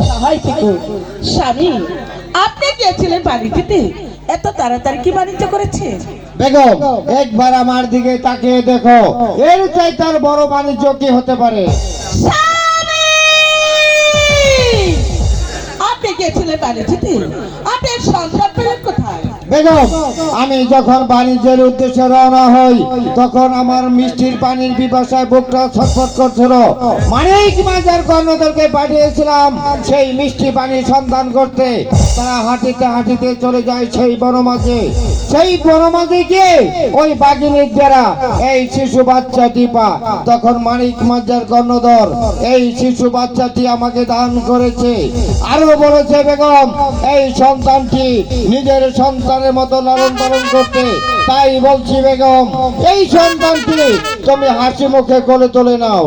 সহায় থেকো। স্বামী, আপনি গিয়েছিলেন বাণিজ্যতে, এত তাড়াতাড়ি কি বাণিজ্য করেছে? বেগম, একবার আমার দিকে তাকিয়ে দেখো, এর চাইতে আর বড় বাণিজ্য কি হতে পারে? স্বামী, আপনি গিয়েছিলেন বাণিজ্যতে, আপনার সংসার পেলেন কোথায়? বেগম, আমি যখন বাণিজ্যের উদ্দেশ্যে রওনা হই তখন আমার মিষ্টির পানির পিপাসায় বুকটা ছটফট করছিল। মানিক মাঝার কর্ণদেরকে পাঠিয়েছিলাম সেই মিষ্টি পানির সন্ধান করতে। তারা হাঁটিতে হাঁটিতে চলে যায় সেই বনমাঝে। সেই বনমাঝে গিয়ে ওই বাঘিনীর দ্বারা এই শিশু বাচ্চাটি পা। তখন মানিক মাঝার কর্ণধর এই শিশু বাচ্চাটি আমাকে দান করেছে। আরো বলেছে বেগম, এই সন্তানটি নিজের সন্তানের মতো লালন পালন করতে। তাই বলছি বেগম, এই সন্তানটি তুমি হাসি মুখে কোলে তুলে নাও।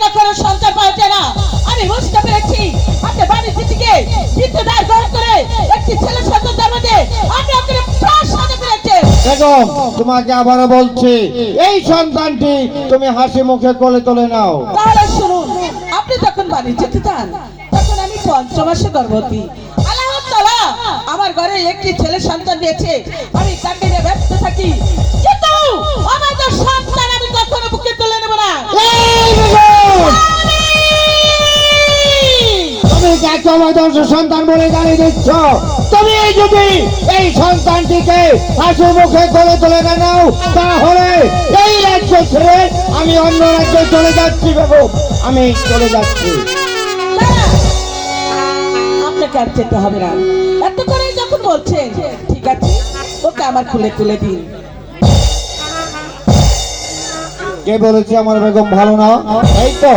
কখনো সন্তান পাওয়া যায় না, আমি বুঝতে পেরেছি। আপনি বাণিজ্য থেকে বিদ্যুৎ গ্রহণ করে একটি ছেলে সন্তান জন্ম দিয়ে আপনি আপনার প্রাণ সাথে পেরেছেন। বেগম, তোমাকে আবারও বলছি, এই সন্তানটি তুমি হাসি মুখে কোলে তুলে নাও। তাহলে শুনুন, আপনি যখন বাণিজ্যতে যান তখন আমি 5 মাসে গর্ভবতী। আল্লাহ তাআলা আমার ঘরে একটি ছেলে সন্তান দিয়েছে, আমি তাকে নিয়ে ব্যস্ত থাকি, কিন্তু আমার তো সন্তান আমি কখনো বুকে তুলে নেব না। তুমি কাকে আমার সন্তান বলে গালি দিচ্ছ? তুমি যদি এই সন্তানটিকে হাসি মুখে কোলে তুলে না নাও, তাহলে এই রাজ্য ছেড়ে আমি অন্য রাজ্যে চলে যাচ্ছি। বেগম, আমি চলে যাচ্ছি। আপনাকে আর যেতে হবে না, এত করে যখন বলছেন, ঠিক আছে, ওকে আমার খুলে তুলে দিন। কে বলেছে আমার বেগম ভালো না? এই তো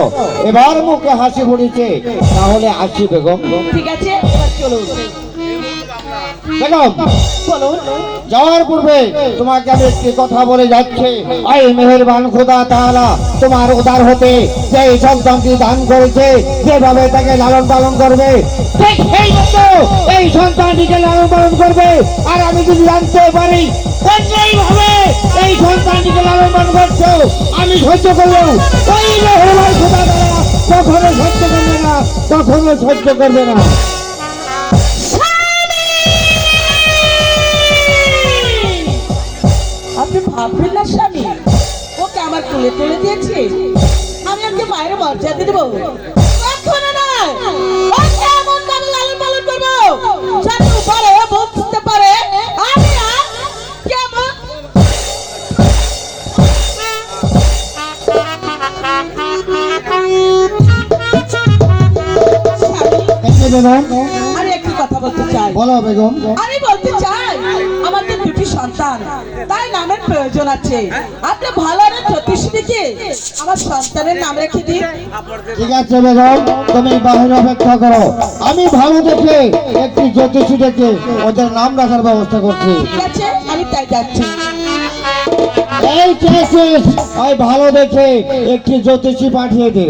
এবার মুখে হাসি ফুটেছে, তাহলে আসি বেগম। ঠিক আছে, এবার চলুন। বেগম, বলুন। যাওয়ার পূর্বে তোমাকে আমি একটি কথা বলে যাচ্ছি। আই মেহেরবান খোদা তাআলা তোমার উদার হতে যে সন্তানটি দান করেছে, যেভাবে তাকে লালন পালন করবে ঠিক সেই মতো এই সন্তানটিকে লালন পালন করবে। আর আমি যদি জানতে পারি অন্যায়ভাবে এই সন্তানটিকে লালন পালন করছো, আমি সহ্য করবো। ওই মেহেরবান খোদা তাআলা কখনো সহ্য করবে না, কখনো সহ্য করবে না। আপনি ভাববেন না স্বামী, ওকে আমার তুলে তুলে দিয়েছে, আমি ওকে মায়ের মর্যাদা দেবো? কখনো নয়। ওকে এমন ভাবে লালন পালন করবো যাতে উপরে বুঝতে পারে আমি আর কেমন। আমি একটি কথা বলতে চাই। বলো বেগম। আমি বলতে চাই, আমাদের 2টি সন্তান, তাই নামের প্রয়োজন আছে। আপনি ভালো না জ্যোতিষীকে আমার সন্তানের নাম রেখে দিন। ঠিক আছে বেগম, তুমি বাইরে অপেক্ষা করো, আমি ভালো দেখে একটি জ্যোতিষী ডেকে ওদের নাম রাখার ব্যবস্থা করছি। ঠিক আছে, আমি তাই যাচ্ছি। এই কেসিস, ওই ভালো দেখে একটি জ্যোতিষী পাঠিয়ে দে।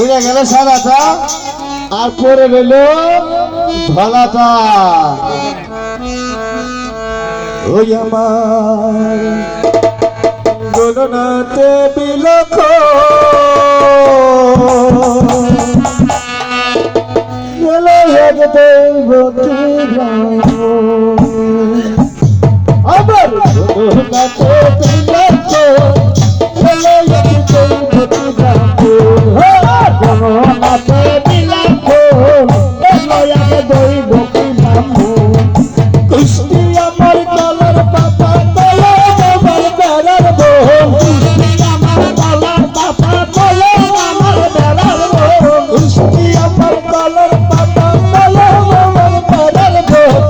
উড়ে গেল সাদাটা আর পরে রইল ধলাটা। ওই আমার গণনাতে বিলক্ষ গেল এক দৈবতী আমার গণনাতে বিলক্ষ গেল এক দৈবতী গণনাতে বিলক্ষ গেল এক দৈবতী কুস্তি আমার কলার পাতা তলে আমার বেড়ার বোন, কুস্তি আমার কলার পাতা তলে আমার বেড়ার বোন, কুস্তি আমার কলার পাতা তলে আমার বেড়ার বোন,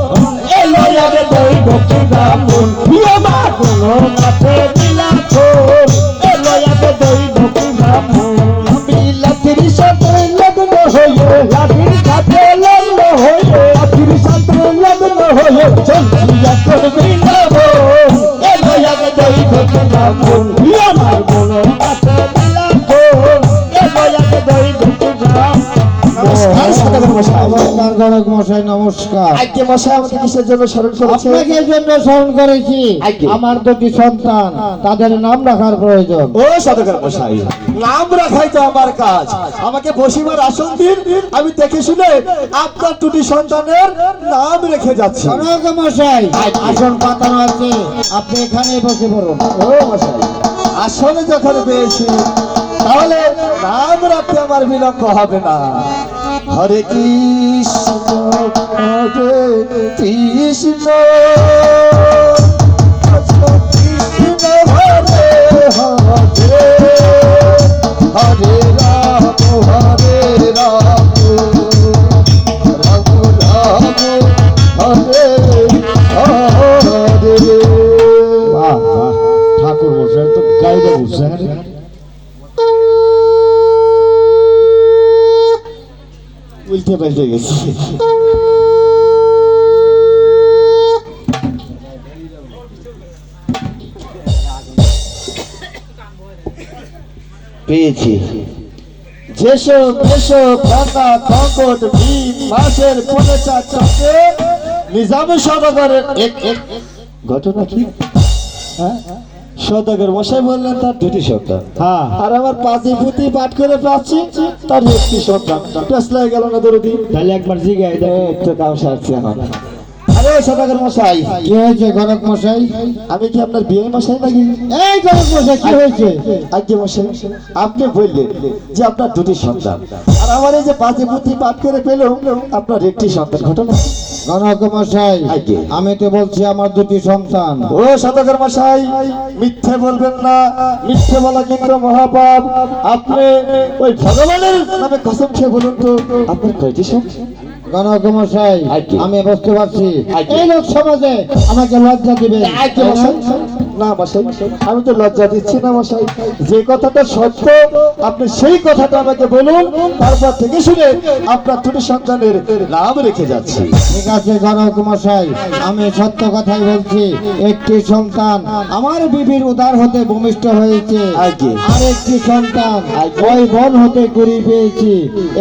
এলো এক দৈবতী ব্রাহ্মণ আমার গণনাতে বিলক্ষ এলো এক দৈবতী ব্রাহ্মণ। বিলাতির সাথে লগ্ন হয়ে লাঠির সাথে লগ্ন হয়ে লাঠির সাথে লগ্ন হয়ে চন্দ্রিয়া করবি নবন এলো এক দৈবতী ব্রাহ্মণ আমার গণনাতে বিলক্ষ এলো এক দৈবতী ব্রাহ্মণ। মশাই। নমস্কার গণক মশাই, নমস্কার। আজকে মশাই আমাকে কিসের জন্য স্মরণ করেছে? আপনাকে এই জন্য স্মরণ করেছি, আজ্ঞে। আমার দুটি সন্তান, তাদের নাম রাখার প্রয়োজন। ও সদাগর মশাই, নাম রাখাই তো আমার কাজ। আমাকে বসিবার আসন দিন, আমি দেখে শুনে আপনার দুটি সন্তানের নাম রেখে যাচ্ছি। গণক মশাই, আজ্ঞে। আসন পাতানো আছে, আপনি এখানে বসে পড়ুন। ও মশাই, আসলে যখন পেয়েছি তাহলে নাম রাখতে আমার বিলম্ব হবে না। হরে কৃষ্ণ হরে কৃষ্ণ কৃষ্ণ হরে হরে হরে রাম হরে রাম রাম রাম হরে হরে। বাহ বাহ, ঠাকুর মশাই তো গাইডে বসে। উল্টে পাল্টে গেছি। পেয়েছি। যেসব যেসব কাকা কঙ্কট ভীম মাসের পনেচা চকে নিজাম সদাগরের এক এক ঘটনা কি? হ্যাঁ, সদাগর মশাই বললেন তার দুটি সন্তান, হ্যাঁ, আর আমার পাঁচই পুঁতি পাঠ করে পাচ্ছি তার একটি সন্তান। পেস লাগে গেল না দরদি। তাহলে একবার জিগাই দেখ। একটু কাম সারছে আমার। আরে সদাগর মশাই, কি হয়েছে গণক মশাই? আমি কি আপনার বিয়ে মশাই নাকি? এই গণক মশাই, কি হয়েছে? আজকে মশাই আপনি বললেন যে আপনার দুটি সন্তান, আর আমার এই যে পাঁচই পুঁতি পাঠ করে পেলাম আপনার একটি সন্তান। ঘটনা? গণক মশাই, আজ্ঞে। আমি তো বলছি আমার দুটি সন্তান। ও সদাগর মশাই, মিথ্যে বলবেন না, মিথ্যে বলা কিন্তু মহাপাপ। আপনি ওই ভগবানের নামে কসম খেয়ে বলুন তো আপনার কয়টি সন্তান? গণক মশাই, আজ্ঞে। আমি বুঝতে পারছি আজ্ঞে। এই লোক সমাজে আমাকে লজ্জা দিবে। আজকে মশাই, না মশাই, আমি তো লজ্জা দিচ্ছি না মশাই। যে কথাটা সত্য আপনি সেই কথাটা আমাকে বলুন, তারপর থেকে শুনে আপনার দুটি সন্তানের নাম রেখে যাচ্ছি। ঠিক আছে গণক মশাই, আমি সত্য কথাই বলছি। একটি সন্তান আমার বিবির উদার হতে ভূমিষ্ঠ হয়েছে, আজ্ঞে। আর একটি সন্তান আজ্ঞে। ওই বন হতে কুড়ি পেয়েছি।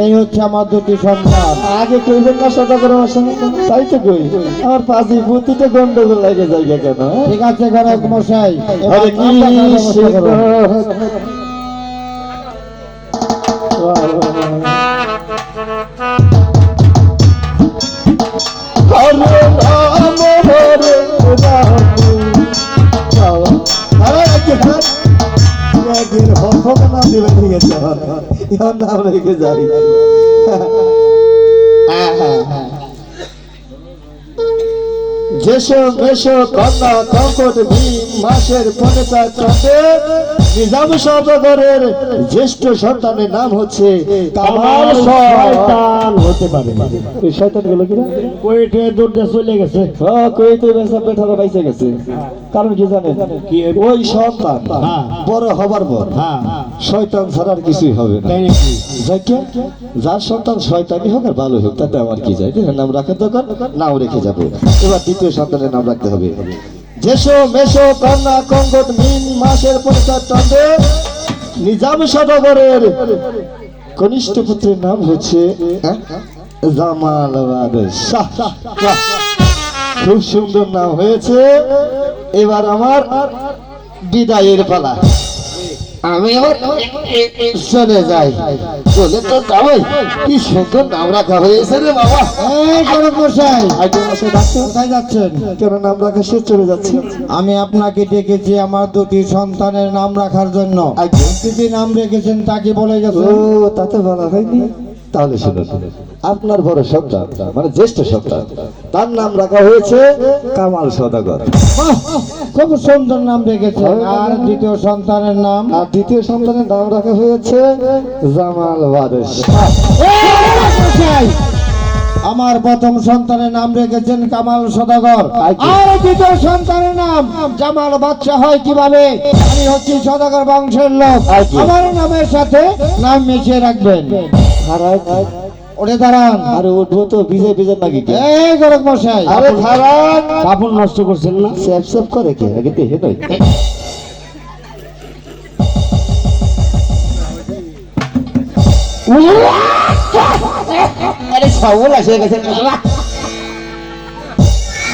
এই হচ্ছে আমার দুটি সন্তান। আগে কইবেন না সদাগর মশাই, তাই তো কই আমার পাঁচই পুঁতিতে গন্ডগোল লাগে জায়গা কেন? ঠিক আছে গণক মশাই, এবার হরে নাম রাখার ব্যবস্থা কৃষ্ণ করুন। হরে রাম হরে রাম। আরে আজকে একদিন হক নাম দিবেন, ঠিক আছে? ইহার নাম রেখে যাই। যেসব এসব কন্যা কঙ্কট ভীম মাসের পনেচা চকে নিজাম সদাগরের জ্যেষ্ঠ সন্তানের নাম হচ্ছে কামাল শয়তান। হতে পারে, এই শয়তান গুলো কিনা কোয়েটে দৌড়ে চলে গেছে। কইতে বেসা পেঠারা বাইসে গেছে। কারণ কি জানেন? কি? ওই সন্তান হ্যাঁ। বড় হবার পর হ্যাঁ, শয়তান ছাড়া আর কিছুই হবে না। তাই নাকি? যাকে যার সন্তান শয়তানি হোক আর ভালো হোক তাতে আমার কি যায়? নাম রাখার দরকার, নাও রেখে যাবো। এবার দ্বিতীয় সন্তানের নাম রাখতে হবে। যেসো মেশো কন্যা কঙ্কট মিন মাসের পরিচয় চন্দ্রে নিজাম সদাগরের কনিষ্ঠ পুত্রের নাম হচ্ছে জামাল শাহ। বাহ, খুব সুন্দর নাম হয়েছে। এবার আমার বিদায়ের পালা। আমি আবার চলে যাই। চলে তো যাবই। কি সুন্দর নাম রাখা হয়েছে রে বাবা। এই গণক মশাই, আগে মশাই ডাকছেন? কোথায় যাচ্ছেন? কেন নাম রাখা সে চলে যাচ্ছে? আমি আপনাকে ডেকেছি আমার দুটি সন্তানের নাম রাখার জন্য। আজ্ঞে। কি নাম রেখেছেন তা কি বলে ও গেছেন? তাতে বলা হয়নি। তাহলে শুনুন, আপনার বড় সন্তান মানে জ্যেষ্ঠ সন্তান, তার নাম রাখা হয়েছে কামাল সদাগর। বাহ, খুব সুন্দর নাম রেখেছেন। আর দ্বিতীয় সন্তানের নাম? আর দ্বিতীয় সন্তানের নাম রাখা হয়েছে জামাল ওয়ারেস। এই গণক মশাই, আমার প্রথম সন্তানের নাম রেখেছেন কামাল সদাগর, আজ্ঞে। আর দ্বিতীয় সন্তানের নাম জামাল বাদশা হয় কিভাবে? আমি হচ্ছি সদাগর বংশের লোক, আজ্ঞে। আমার নামের সাথে নাম মিশিয়ে রাখবেন। ওরে দাঁড়ান। আরে উঠবো তো বিজয় বিজয় নাকি কে? এই গণক মশাই, আরে খারাপ কাপড় নষ্ট করছেন না? সেফ সেফ করে কে? আগে দেখে নয়। আরে সবল আসে গেছে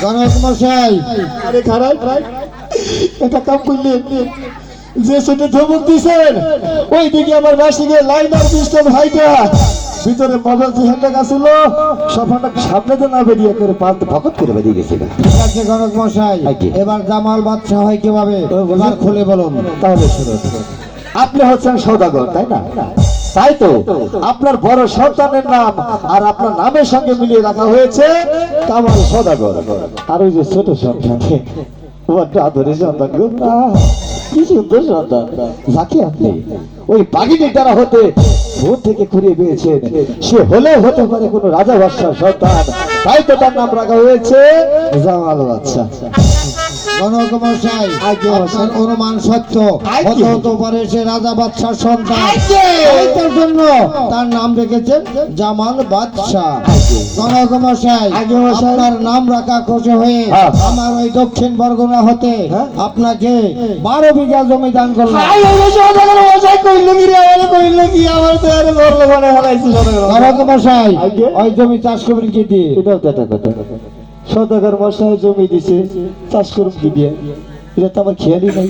জনক মশাই, আরে খারাপ এটা কাম করলেন যে সেটা ধমক দিছেন ওই দিকে আমার বাসিকে লাইনার সিস্টেম হাইটা ভিতরে মোবাইল যে হ্যান্ডাক আছিল সব হ্যান্ডাক সামনে তো না বেরিয়ে করে পাত ভকত করে বেরিয়ে গেছিল। ঠিক আছে জনক মশাই, আগে। এবার জামাল বাদশা হয় কিভাবে এবার খুলে বলুন। তাহলে শুনুন, আপনি হচ্ছেন সওদাগর তাই না? তাই তো আপনার বড় সন্তানের নাম আর আপনার নামের সঙ্গে মিলিয়ে রাখা হয়েছে কামাল সওদাগর। আর ওই যে ছোট সন্তান বড্ড আদরের সন্তান গো, আহ, কি সুন্দর সন্তান যাকে আপনি ওই বাঘিনীর দ্বারা হতে ভোর থেকে ঘুরিয়ে পেয়েছেন, সে হলেও হতে পারে কোনো রাজা বাদশার সন্তান, তাই তো তার নাম রাখা হয়েছে জামাল বাদশা। জনক মশাই, আগে মশাই। আপনার অনুমান সত্য, আগে। হতে পারে সে রাজা বাদশার সন্তান, আগে। তার জন্য তার নাম রেখেছেন জামাল বাদশা। জনক মশাই, আগে মশাই। আপনার নাম রাখা খুশি হয়ে হ্যাঁ। আমার ওই দক্ষিণ বরগুনা হতে হ্যাঁ। আপনাকে 12 বিঘা জমি দান করলাম। জনক মশাই, আগে। ওই জমি চাষ করবেন কি দিয়ে? এটাও তো একটা কথা, সদাগর মশাই জমি দিছে চাষ করুন কি দিয়ে, এটা তো আমার খেয়ালই নাই।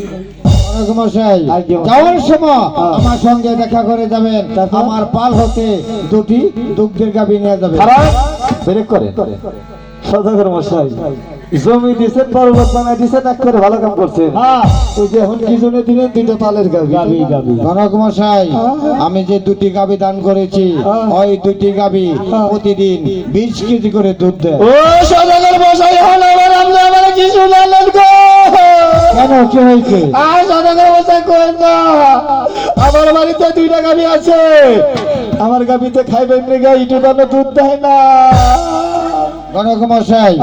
জনক মশাই, আগে মশাই। যাওয়ার সময় হ্যাঁ। আমার সঙ্গে দেখা করে যাবেন, তারপর? আমার পাল হতে 2টি দুগ্ধের গাভী নিয়ে যাবেন। খারাপ ব্রেক করে সদাগর মশাই জমি দিছেন পর্বত বানায় দিছেন এক করে ভালো কাম করছেন। ওই যে এখন কি জন্য দিলেন 2টা পালের গাভী। জনক মশাই, আমি যে 2টি গাভী দান করেছি ওই 2টি গাভী প্রতিদিন 20 কেজি করে দুধ দেয়। ও সদাগর মশাই, এখন আবার আপনি আমার কি শুনালেন গো? কেন, কি হয়েছে? আর সদাগর মশাই করেন না, আমার বাড়িতে 2টা গাভী আছে, আমার গাভীতে খাইবেন না ইটু দানো দুধ দেয় না। জনক মশাই,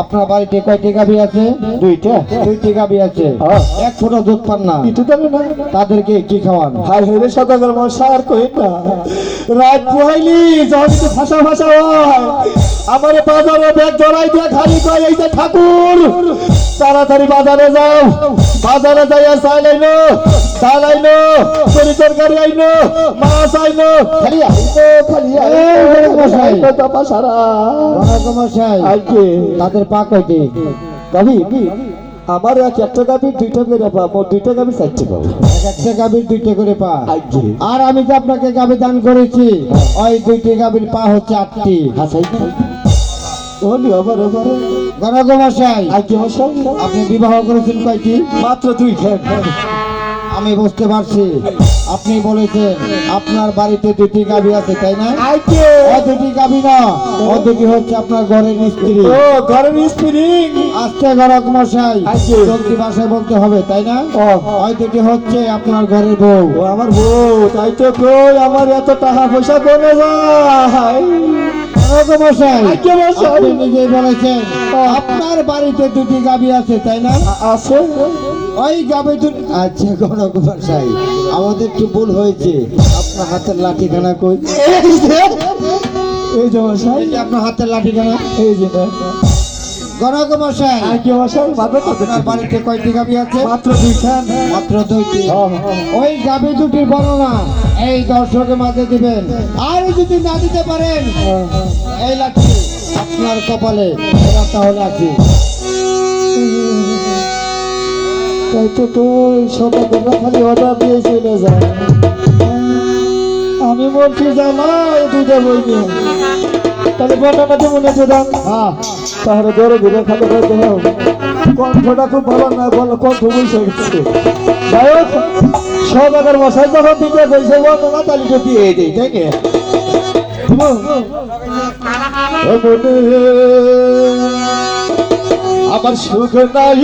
আপনার বাড়িতে কয়টি গাভী আছে? 2টা 2টি গাভী আছে, হ্যাঁ। 1 ফুটো দুধ পান না, ইটু দানো না। তাদেরকে কি খাওয়ান? হাই হেরে সদাগর মশাই আর কই না, রাত পোহাইলি যখন একটু ভাষা ভাষা হয় আমার বাজারে ব্যাগ ধরাই দিয়ে খালি কয় এই যে ঠাকুর তাড়াতাড়ি বাজারে যাও, বাজারে যাইয়া চাল আইনো, চাল আইনো, তরি তরকারি আইনো, মাছ আইনো, খালি আইনো খালি এই মশাই। আইনো দপা সারা। জনক মশাই, আইকে তাদের পা কয়টি? গাভি আমার একটা গাভি 2টা করে পাবো, 2টা গাভি 4টে পাবো। একটা গাভীর 2টি করে পা। আইকে আর আমি যে আপনাকে গাভী দান করেছি ওই 2টি গাভীর পা হচ্ছে 8টি। হাসাই না ওলি আবার আবার জনক মশাই, আইকে মশাই আপনি বিবাহ করেছেন কয়টি? মাত্র 2 খেন। আমি বুঝতে পারছি, আপনি বলেছেন আপনার বাড়িতে 2টি গাভী আছে তাই না? আইকে ও 2টি গাভী না, ও 2টি হচ্ছে আপনার ঘরের স্ত্রী। ও ঘরের স্প্রিং। আজকে জনক মশাই, আজকে। চলতি ভাষায় বলতে হবে তাই না? ও ওই 2টি হচ্ছে আপনার ঘরের বউ। ও আমার বউ, তাই তো কই আমার এত টাকা পয়সা কোনে যায়। জনক মশাই, আজকে মশাই। আপনি নিজেই বলেছেন আপনার বাড়িতে 2টি গাভী আছে তাই না? আছে ওই গাভী দুটি। আচ্ছা জনক মশাই, আমাদের একটু ভুল হয়েছে, আপনার হাতের লাঠিখানা কই? এই যে মশাই, এই যে আপনার হাতের লাঠিখানা। এই যে না। জনক মশাই, আইকে মশাই মাথা কত আপনার বাড়িতে কয়টি গাভী আছে? মাত্র 2 খেন। মাত্র 2টি। ওই গাভী দুটির বর্ণনা এই দর্শকের মাঝে দিবেন, আর যদি না দিতে পারেন এই লাঠি আপনার কপালে। এবার তাহলে আছি। তাই তো কই সদাগররা খালি অর্ডার দিয়ে চলে যায়, আমি বলছি জামাই 2টা বই নিয়ে তাহলে বর্ণনাতে মনে দিলাম। হ্যাঁ তাহলে ধরে ঘুরে খালি খাইতে হবে, কণ্ঠটা খুব ভালো না, বলো কণ্ঠ বসে গেছে। যাই হোক সদাগর মশাই যখন 2টা বইছে বর্ণনা তাহলে তো দিয়ে দিই তাই না? ও মনে আমার সুখ নাই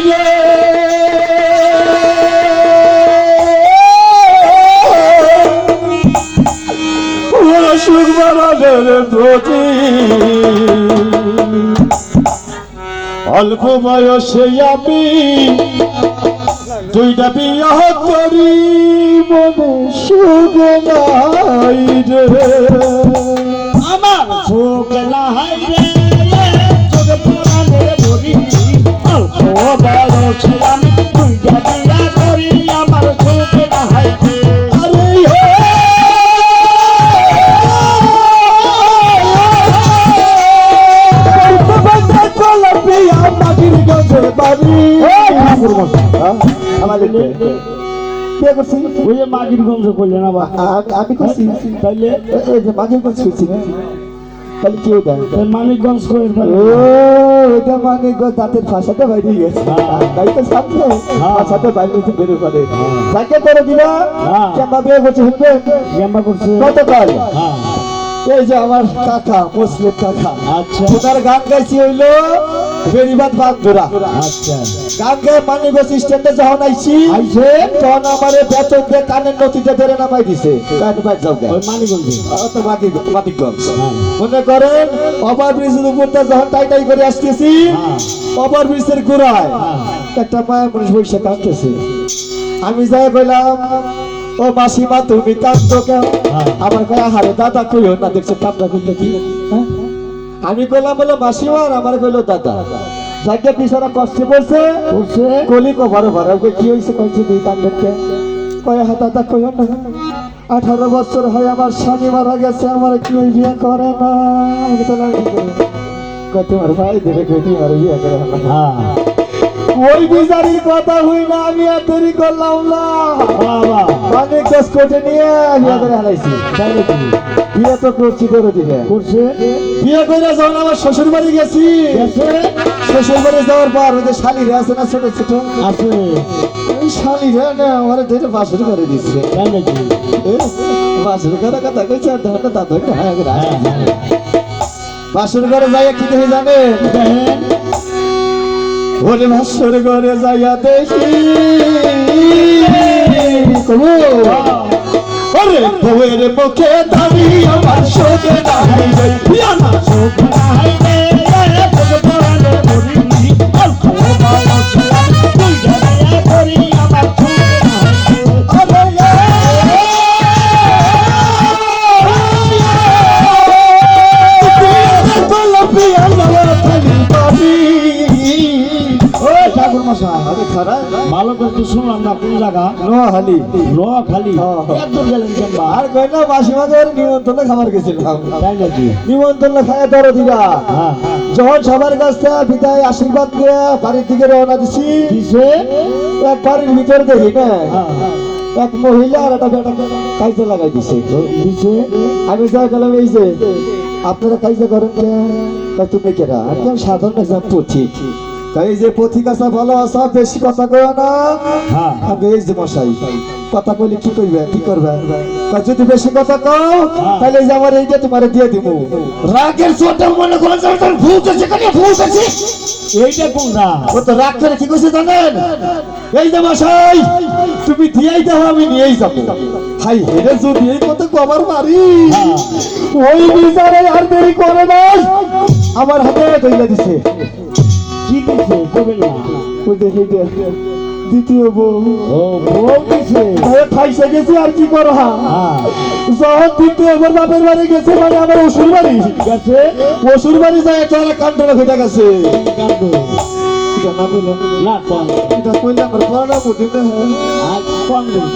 রে, ওরা সুখ বাড়ানোর প্রতি অল্প বয়সে আমি 2টা বিয়া করি, মনে সুখ নাই রে, আমার সুখ নাই রে, চোখ পুরানে ধরি অল্প বয়সে আমি 2টা বিয়া করি, আমার সুখ নাই রে। আরে তাইলে কে করছি ওই যে মাগির গঞ্জ করলেন আবার আমি করছি তাইলে এই যে মাঝে করছি করছি না তাহলে কি ওটা মানিকগঞ্জ করে ও এটা মানে দাঁতের ভাষাতে বাইরে গেছে তাই তো সাথে ভাষাতে বাইরে বের করে যাকে করে দিলা হ্যাঁ। কেমন বিয়ে করছে শুনবে গেম্বা করছে কত কাল হ্যাঁ এই যে আমার কাকা মুসলিম কাকা আচ্ছা ওনার গান গাইছি হইলো বেরিবাদ বাগদুরা আচ্ছা গান গায়ে মানিকগঞ্জ স্ট্যান্ডে যখন আইছি আইছে তখন আমারে বেতন দিয়ে কানের নথিতে ধরে নামাই দিছে কান বাইর যাও ওই মানিকগঞ্জে অত মানিকগঞ্জ হ্যাঁ। মনে করেন ওভার ব্রিজের উপরটা যখন টাই টাই করে আসতেছি হ্যাঁ। ওভার ব্রিজের গোড়ায় হ্যাঁ। একটা মায়া মানুষ বসে কাঁদতেছে আমি যাই বললাম ও মাসিমা তুমি কাঁদতো কেন হ্যাঁ। আমার কয় হারে দাদা কইও না দেখছে কামড়া করলে কি হ্যাঁ? আমি কইলাম বলো মাসিমা আর আমার কইলো দাদা যাকে পিছনে কষ্টে পড়ছে করছে কলি কভারও ভরা কি হয়েছে কইছে দিই কান্দকে কয় হা দাদা কইও না 18 বছর হয় আমার স্বামী মারা গেছে আমার কেউ বিয়ে করে না আমি তো লাগি কয় তোমার ভাই দেবে কই তোমার বিয়ে করে না হ্যাঁ ওই বিচারির কথা হই না আমি আর দেরি করলাম না বাবা অনেক কেস কোর্টে নিয়ে বিয়ে করে হারাইছি তাইলে কি বিয়ে তো করছি করে দিবে করছে বিয়ে করে যখন আমার শ্বশুর বাড়ি গেছি গেছে শ্বশুর বাড়ি যাওয়ার পর ওই যে শালিরা আছে না ছোট ছোট আছে ওই শালিরা না আমার ধরে বাসুর করে দিচ্ছে তাইলে কি বাসুর করে কথা কইছে আর ধরে দাদা হ্যাঁ হ্যাঁ হ্যাঁ বাসুর ঘরে যাইয়া কি দেখি জানে দেখেন ওরে বাসুর ঘরে যাইয়া দেখি কবু ওরে বউয়ের মুখে দাঁড়িয়ে আমার শোকে নাই রে পিয়ানা চোখ নাই রে চোখ পড়ালে মরিনি অল্প বয়স তুই জানিয়ে করি আমার চোখ ও ঠাকুর মশাই আরে খারাপ ভালো করে তো শুনলাম না কোন জায়গা নোয়াখালী নোয়াখালী হ্যাঁ। এত দূর গেলেন কেন আর কইনা মাসিমাদের নিমন্ত্রণে খাবার গেছিলাম তাই নাকি নিমন্ত্রণ খায় ধরো দিরা হ্যাঁ যখন সবার কাছ থেকে বিদায় আশীর্বাদ দিয়ে বাড়ির দিকে রওনা দিছি কিসে এক বাড়ির ভিতর দেখি না হ্যাঁ এক মহিলা আর একটা বেটা কাইতে লাগাই দিছে কিসে আমি যা গেলাম এই যে আপনারা কাইতে করেন কে কয় তুমি কেরা আর কেউ সাধারণ একজন পথিক কয় এই যে পথিক আসা ভালো আসা বেশি কথা কয় না হ্যাঁ আমি এই যে মশাই কথা কইলে কি কইবে কি করবে কয় যদি বেশি কথা কও তাহলে এই যে আমার এইটা তোমারে দিয়ে দিব রাগের চোটে মনে করে তোর ভুল করছে কেন ভুল করছে এইটা কোনটা ও তো রাগ করে কি কইছে জানেন এই যে মশাই তুমি দিয়েই দাও আমি নিয়েই যাবো হাই হেরে যদি এই কত কবার মারি ওই বিচারে আর দেরি করে নাই আমার হাতে ধইলা দিছে কি দিছে কবেন না ওই দেখি দ্বিতীয় বউ ও বউ দিছে ভাই খাইছে গেছি আর কি করো হ্যাঁ যখন দ্বিতীয় বউ বাপের বাড়ি গেছে মানে আমার অসুর বাড়ি গেছে অসুর বাড়ি যায় চলে কান্ডলা ফেটে গেছে কান্দো এটা না বললাম না কোন এটা কইলে আমার পড়া বুদ্ধি না আর কোন দিন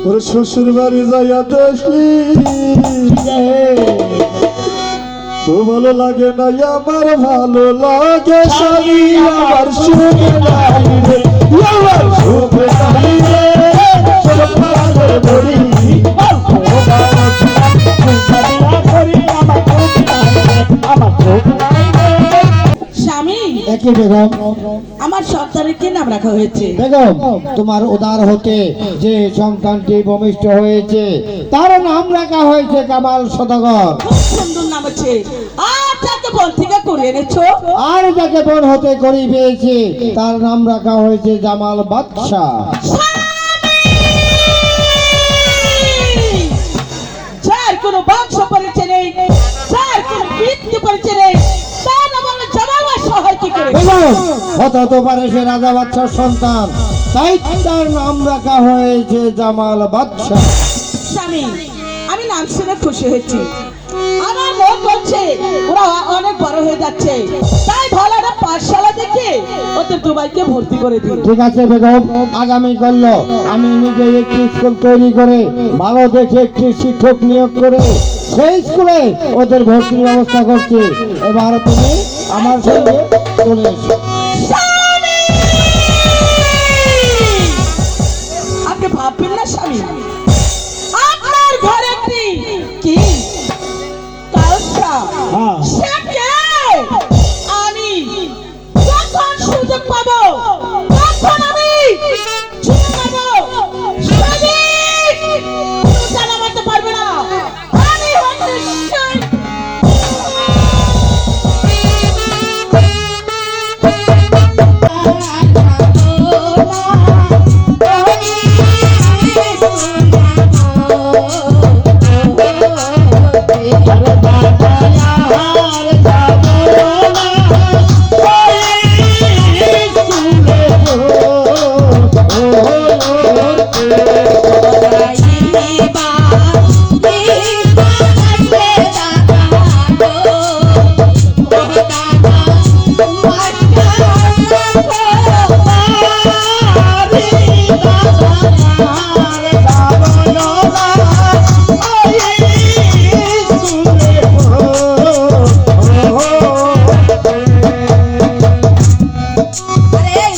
ওরে শ্বশুর বাড়ি যাইয়া দেখি তো ভালো লাগে না আমার ভালো লাগে শালি আমার সুখ নাই রে আমার সুখ নাই রে সব ভালো বলি স্বামী একই বেগম আমার সন্তানের কি নাম রাখা হয়েছে বেগম তোমার উদার হতে যে সন্তানটি ভূমিষ্ঠ হয়েছে তার নাম রাখা হয়েছে কামাল সদাগর। খুব সুন্দর নাম আছে আর যাকে বল থেকে করে এনেছো আর যাকে বোন হতে করি পেয়েছে তার নাম রাখা হয়েছে জামাল বাদশাহ। যার কোনো বংশ পরিচয় নেই যার কোনো বৃত্তি পরিচয় নেই তার নাম হলো জামাল বাদশাহ হয় কি করে বেগম হতে তো পারে সে রাজা বাদশার সন্তান, তাই তার নাম রাখা হয়েছে জামাল বাদশাহ। স্বামী আমি নাম শুনে খুশি হয়েছি আমার মন বলছে ওরা অনেক বড় হয়ে যাচ্ছে তাই ভালো একটা পাঠশালা দেখে ওদের দুবাইকে ভর্তি করে দিন ঠিক আছে বেগম, আগামী কাল আমি নিজে একটি স্কুল তৈরি করে ভালো দেখে একটি শিক্ষক নিয়োগ করে সেই স্কুলে ওদের ভর্তির ব্যবস্থা করছি। এবার তুমি আমার সঙ্গে চলে এসো। স্বামী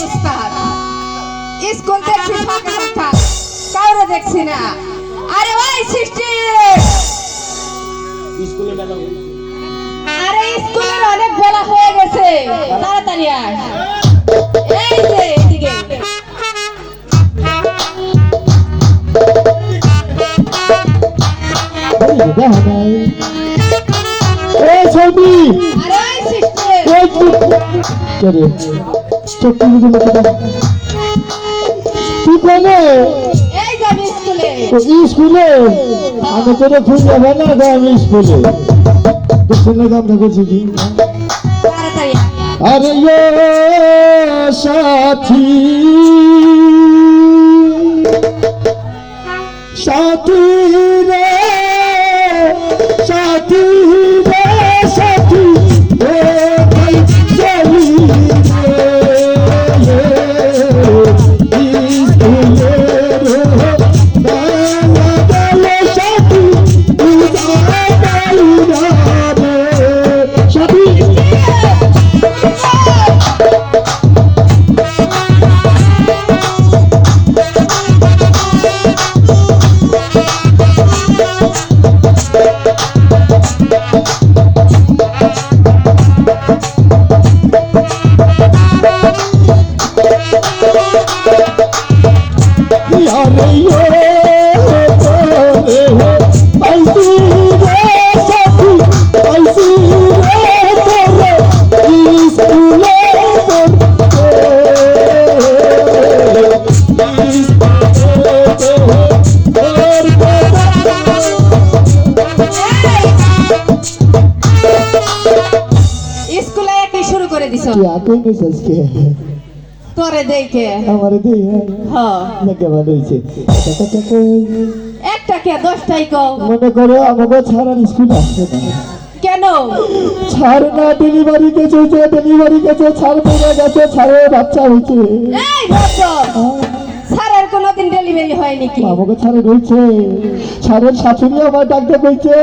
উস্তাদ স্কুল দেখছি ফাঁকা ফাঁকা, কাউরে দেখছি না। আরে ওই সৃষ্টি, আরে স্কুলের অনেক বেলা হয়ে গেছে, তাড়াতাড়ি আয়। এই যে এদিকে এই ছবি আরে ওই সৃষ্টি, এই চলে চোখটি বুঝে মতো তুই কোনে এই যাবি স্কুলে। স্কুলে? আমি তোরে খুঁজে যাবে না, আমি স্কুলে শুনে কামটা করছি কি তাড়াতাড়ি আয়। अरे ये साथी साथी रे साथी रे साथी रे भाई चली रे इस दुनिया रे दाना दाले साथी उदारा दालुरा रे साथी স্কুলে কি শুরু করে দিছ? তুই নিস আজকে তোরে দেখে আমার দিই হ্যাঁ, নাকি ভালো হয়েছে একটা কে 10টাই কও। মনে করো আমাকে ছাড়ার স্কুল আসছে না, কেন? ছাড় না ডেলিভারি গেছে, ডেলিভারি গেছে, ছাড় পেয়ে গেছে, ছাড়ে বাচ্চা হয়েছে। এই ভদ্র, স্যারের কোনোদিন ডেলিভারি হয় নাকি? আমাকে ছাড়ে রয়েছে, ছাড়ের শাশুড়ি আমার ডাক্তার কইছে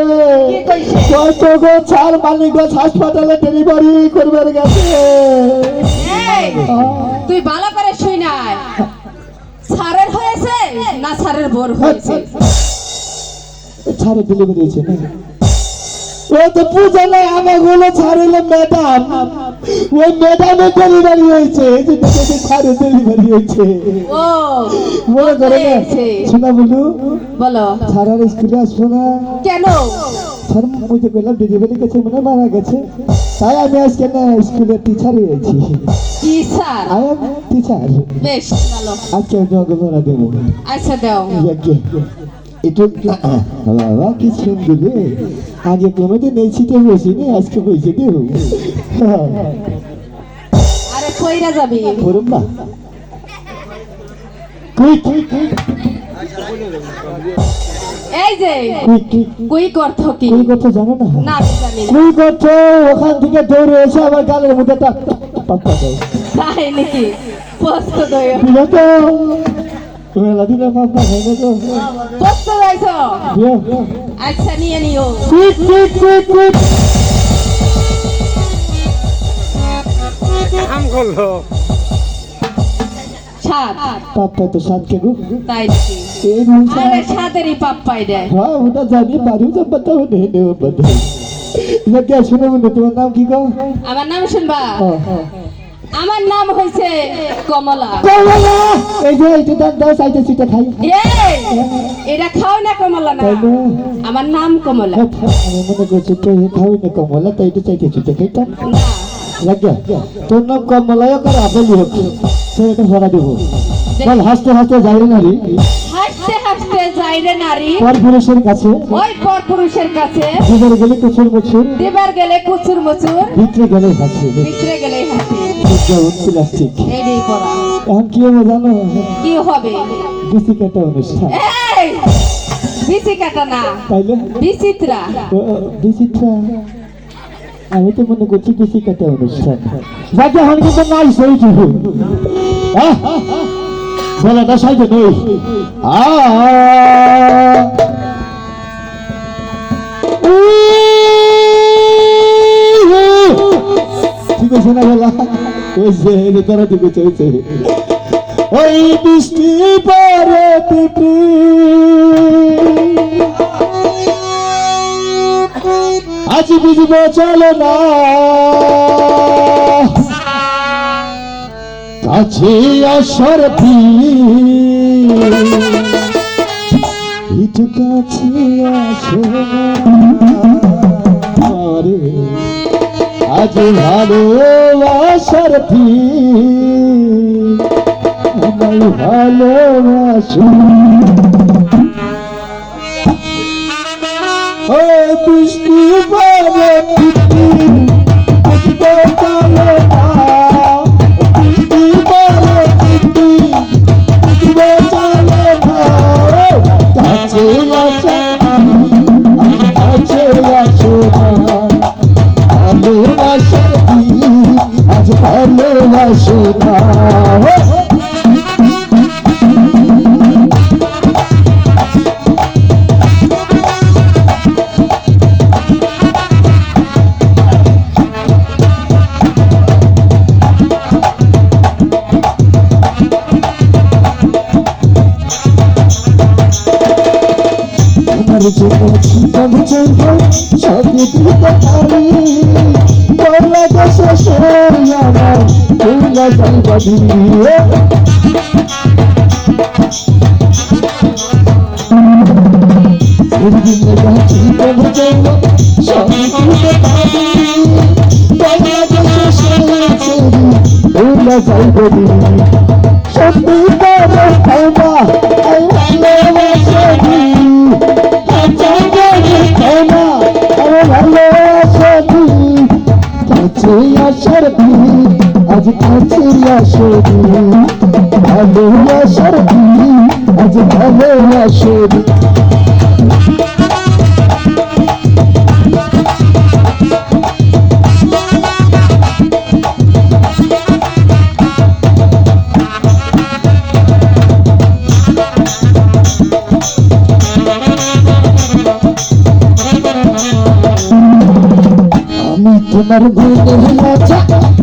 কি কইছে? কত গো ছাড় মালিকগঞ্জ হাসপাতালে ডেলিভারি করবে গেছে। এই তুই ভালো করে শুই নাই, স্যারের হয়েছে না স্যারের বোর হয়েছে? ছাড়ে ডেলিভারি হয়েছে না, ও তো পূজা নাই, আমাগুলো ছাড়িলে ম্যাডাম, ওই ম্যাডামের ডেলিভারি হয়েছে, এই যে দেখেছি ছাড়ে ডেলিভারি হয়েছে। ও মনে করে না হয়েছে। শোনা বলু, বলো ছাড়ার স্কুলে আসবো না, কেন? ছাড় বুঝতে পেলাম ডেলিভারি গেছে, মনে হয় মারা গেছে, তাই আমি আজকে না স্কুলের টিচার হয়েছি। কি স্যার? I am teacher. বেশ ভালো, আজকে আমি তোমাকে ধরা দেবো। আচ্ছা দাও। ইয়াকে একটু বাবা কি সুন্দর রে, আগে কোনোদিন এই সিটে বসিনি, আজকে বসে দেব। আরে কইরা যাবি? করুন না কুই কুই এই যে কুই কুই অর্থ কি? কুই কথা জানো না? না আমি জানি না। কুই করছো ওখান থেকে দৌড়ে এসে আমার গালের মধ্যে পাত্তা দাও। তাই নাকি? পোস্ত দই দিলে তো মেলা দিলে পাত্তা খাই না তো। পোস্ত যাইছো? দিও। আচ্ছা নিয়ে নিও। কুই কুই কুই কুই সাত, পাপ্পা তো সাতকে গো, তাই নাকি? এই রুমটা আরে সাতেরই পাপ্পাই দেয়। हाँ उधर जानी बारी जब बताओ नहीं नहीं बताओ ये क्या सुनो मुझे तुम्हारा नाम की कहो আমার নাম শুনবা? हाँ हाँ আমার নাম হইছে কমলা। कमला ये दान दस आइटे सीटे खाई এই এটা খাও না কমলা না, তাইলে আমার নাম কমলা। আমি মনে করছি তো ये खाओ ना कमला तो इटे साइटे सीटे खाई था না लग गया तो नाम कमला या कर आबली हो से এটা ভরা দেব বল হাসতে হাসতে যাইরে নারী হাসতে হাসতে যাই রে নারী পর পুরুষের কাছে ওই পর পুরুষের কাছে, দিবার গেলে কুচুর মুচুর দিবার গেলে কুচুর মুচুর, ভিতরে গেলে হাসি ভিতরে গেলে হাসি। প্লাস্টিক এইটাই পড়া। এখন কি হবে জানো কি হবে? বিসি কাটা অনুষ্ঠান এই বিচি কাটা না, তাইলে বিচিত্রা। বিচিত্রা আমি তো মনে করছি বিসি কাটা অনুষ্ঠান যাকে এখন কিন্তু নাই সেইটুকু বলাটা সাইতে নই ঠিক কইছে না বলা কইছে এই যে তোরা দিকে চলছে ওই বৃষ্টি পরে পিপি আজ বুঝবো চলো না কাছে আসর একটু কাছে আসো আরে আজ ভালোবাসার আমার ভালোবাসো ও বৃষ্টি পরে পিপি আসবে চলো না বৃষ্টি পরে পিপি আসবে চলো না কাছে আসো কাছে আসো ভালোবাসো আজ ভালোবাসো না আমার জীবন জীবন জীবন সবই দিতে পারি বলা গেছে সই আমার তোমরা যাইবা দিয়ে জীবন জীবন জীবন সবই দিতে পারি বলা গেছে সই তোমরা যাইবা দিয়ে সত্যি করে খাওয়া আই ভালোবাসি আজ কাছে আসো ভালোবাসার আজ ভালোবাসো আমি তোমার ভুলের রাজা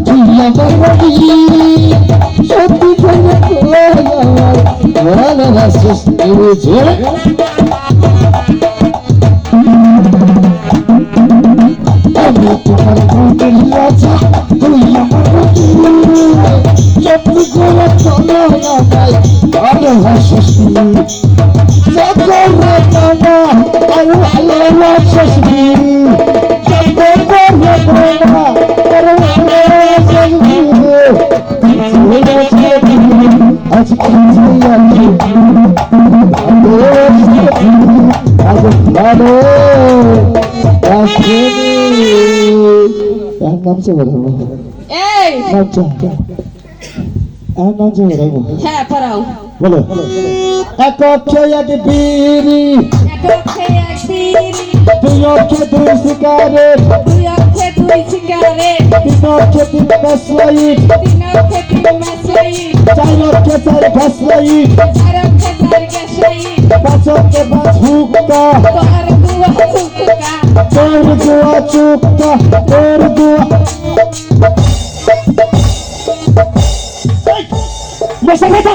তুই আমার রবি সত্যি করে ভালোবাসিস আমি তোমার ভুলের রাজা তুই আমার রবি সত্যি করে ভালোবাসিস আজ নামছে বলবো এই নামছে নামছে বলবো হ্যাঁ পড়াও বলো এক অক্ষে এক বিড়ি এককে এক বিড়ি দুই অক্ষে দুই সিগারেট দুই অক্ষে দুই সিগারেট তিন অক্ষে তিন ফ্ল্যাশলাইট তিন অক্ষে তিন ম্যাচলাইট চার অক্ষে চার ফ্ল্যাশলাইট চার অক্ষে চার গ্যাসলাইট পাঁচ অক্ষে পাঁচ হুক্কা তোর দুয়া চুকা তোর দুয়া চুক্কা তোর দুয়া মশা খাতা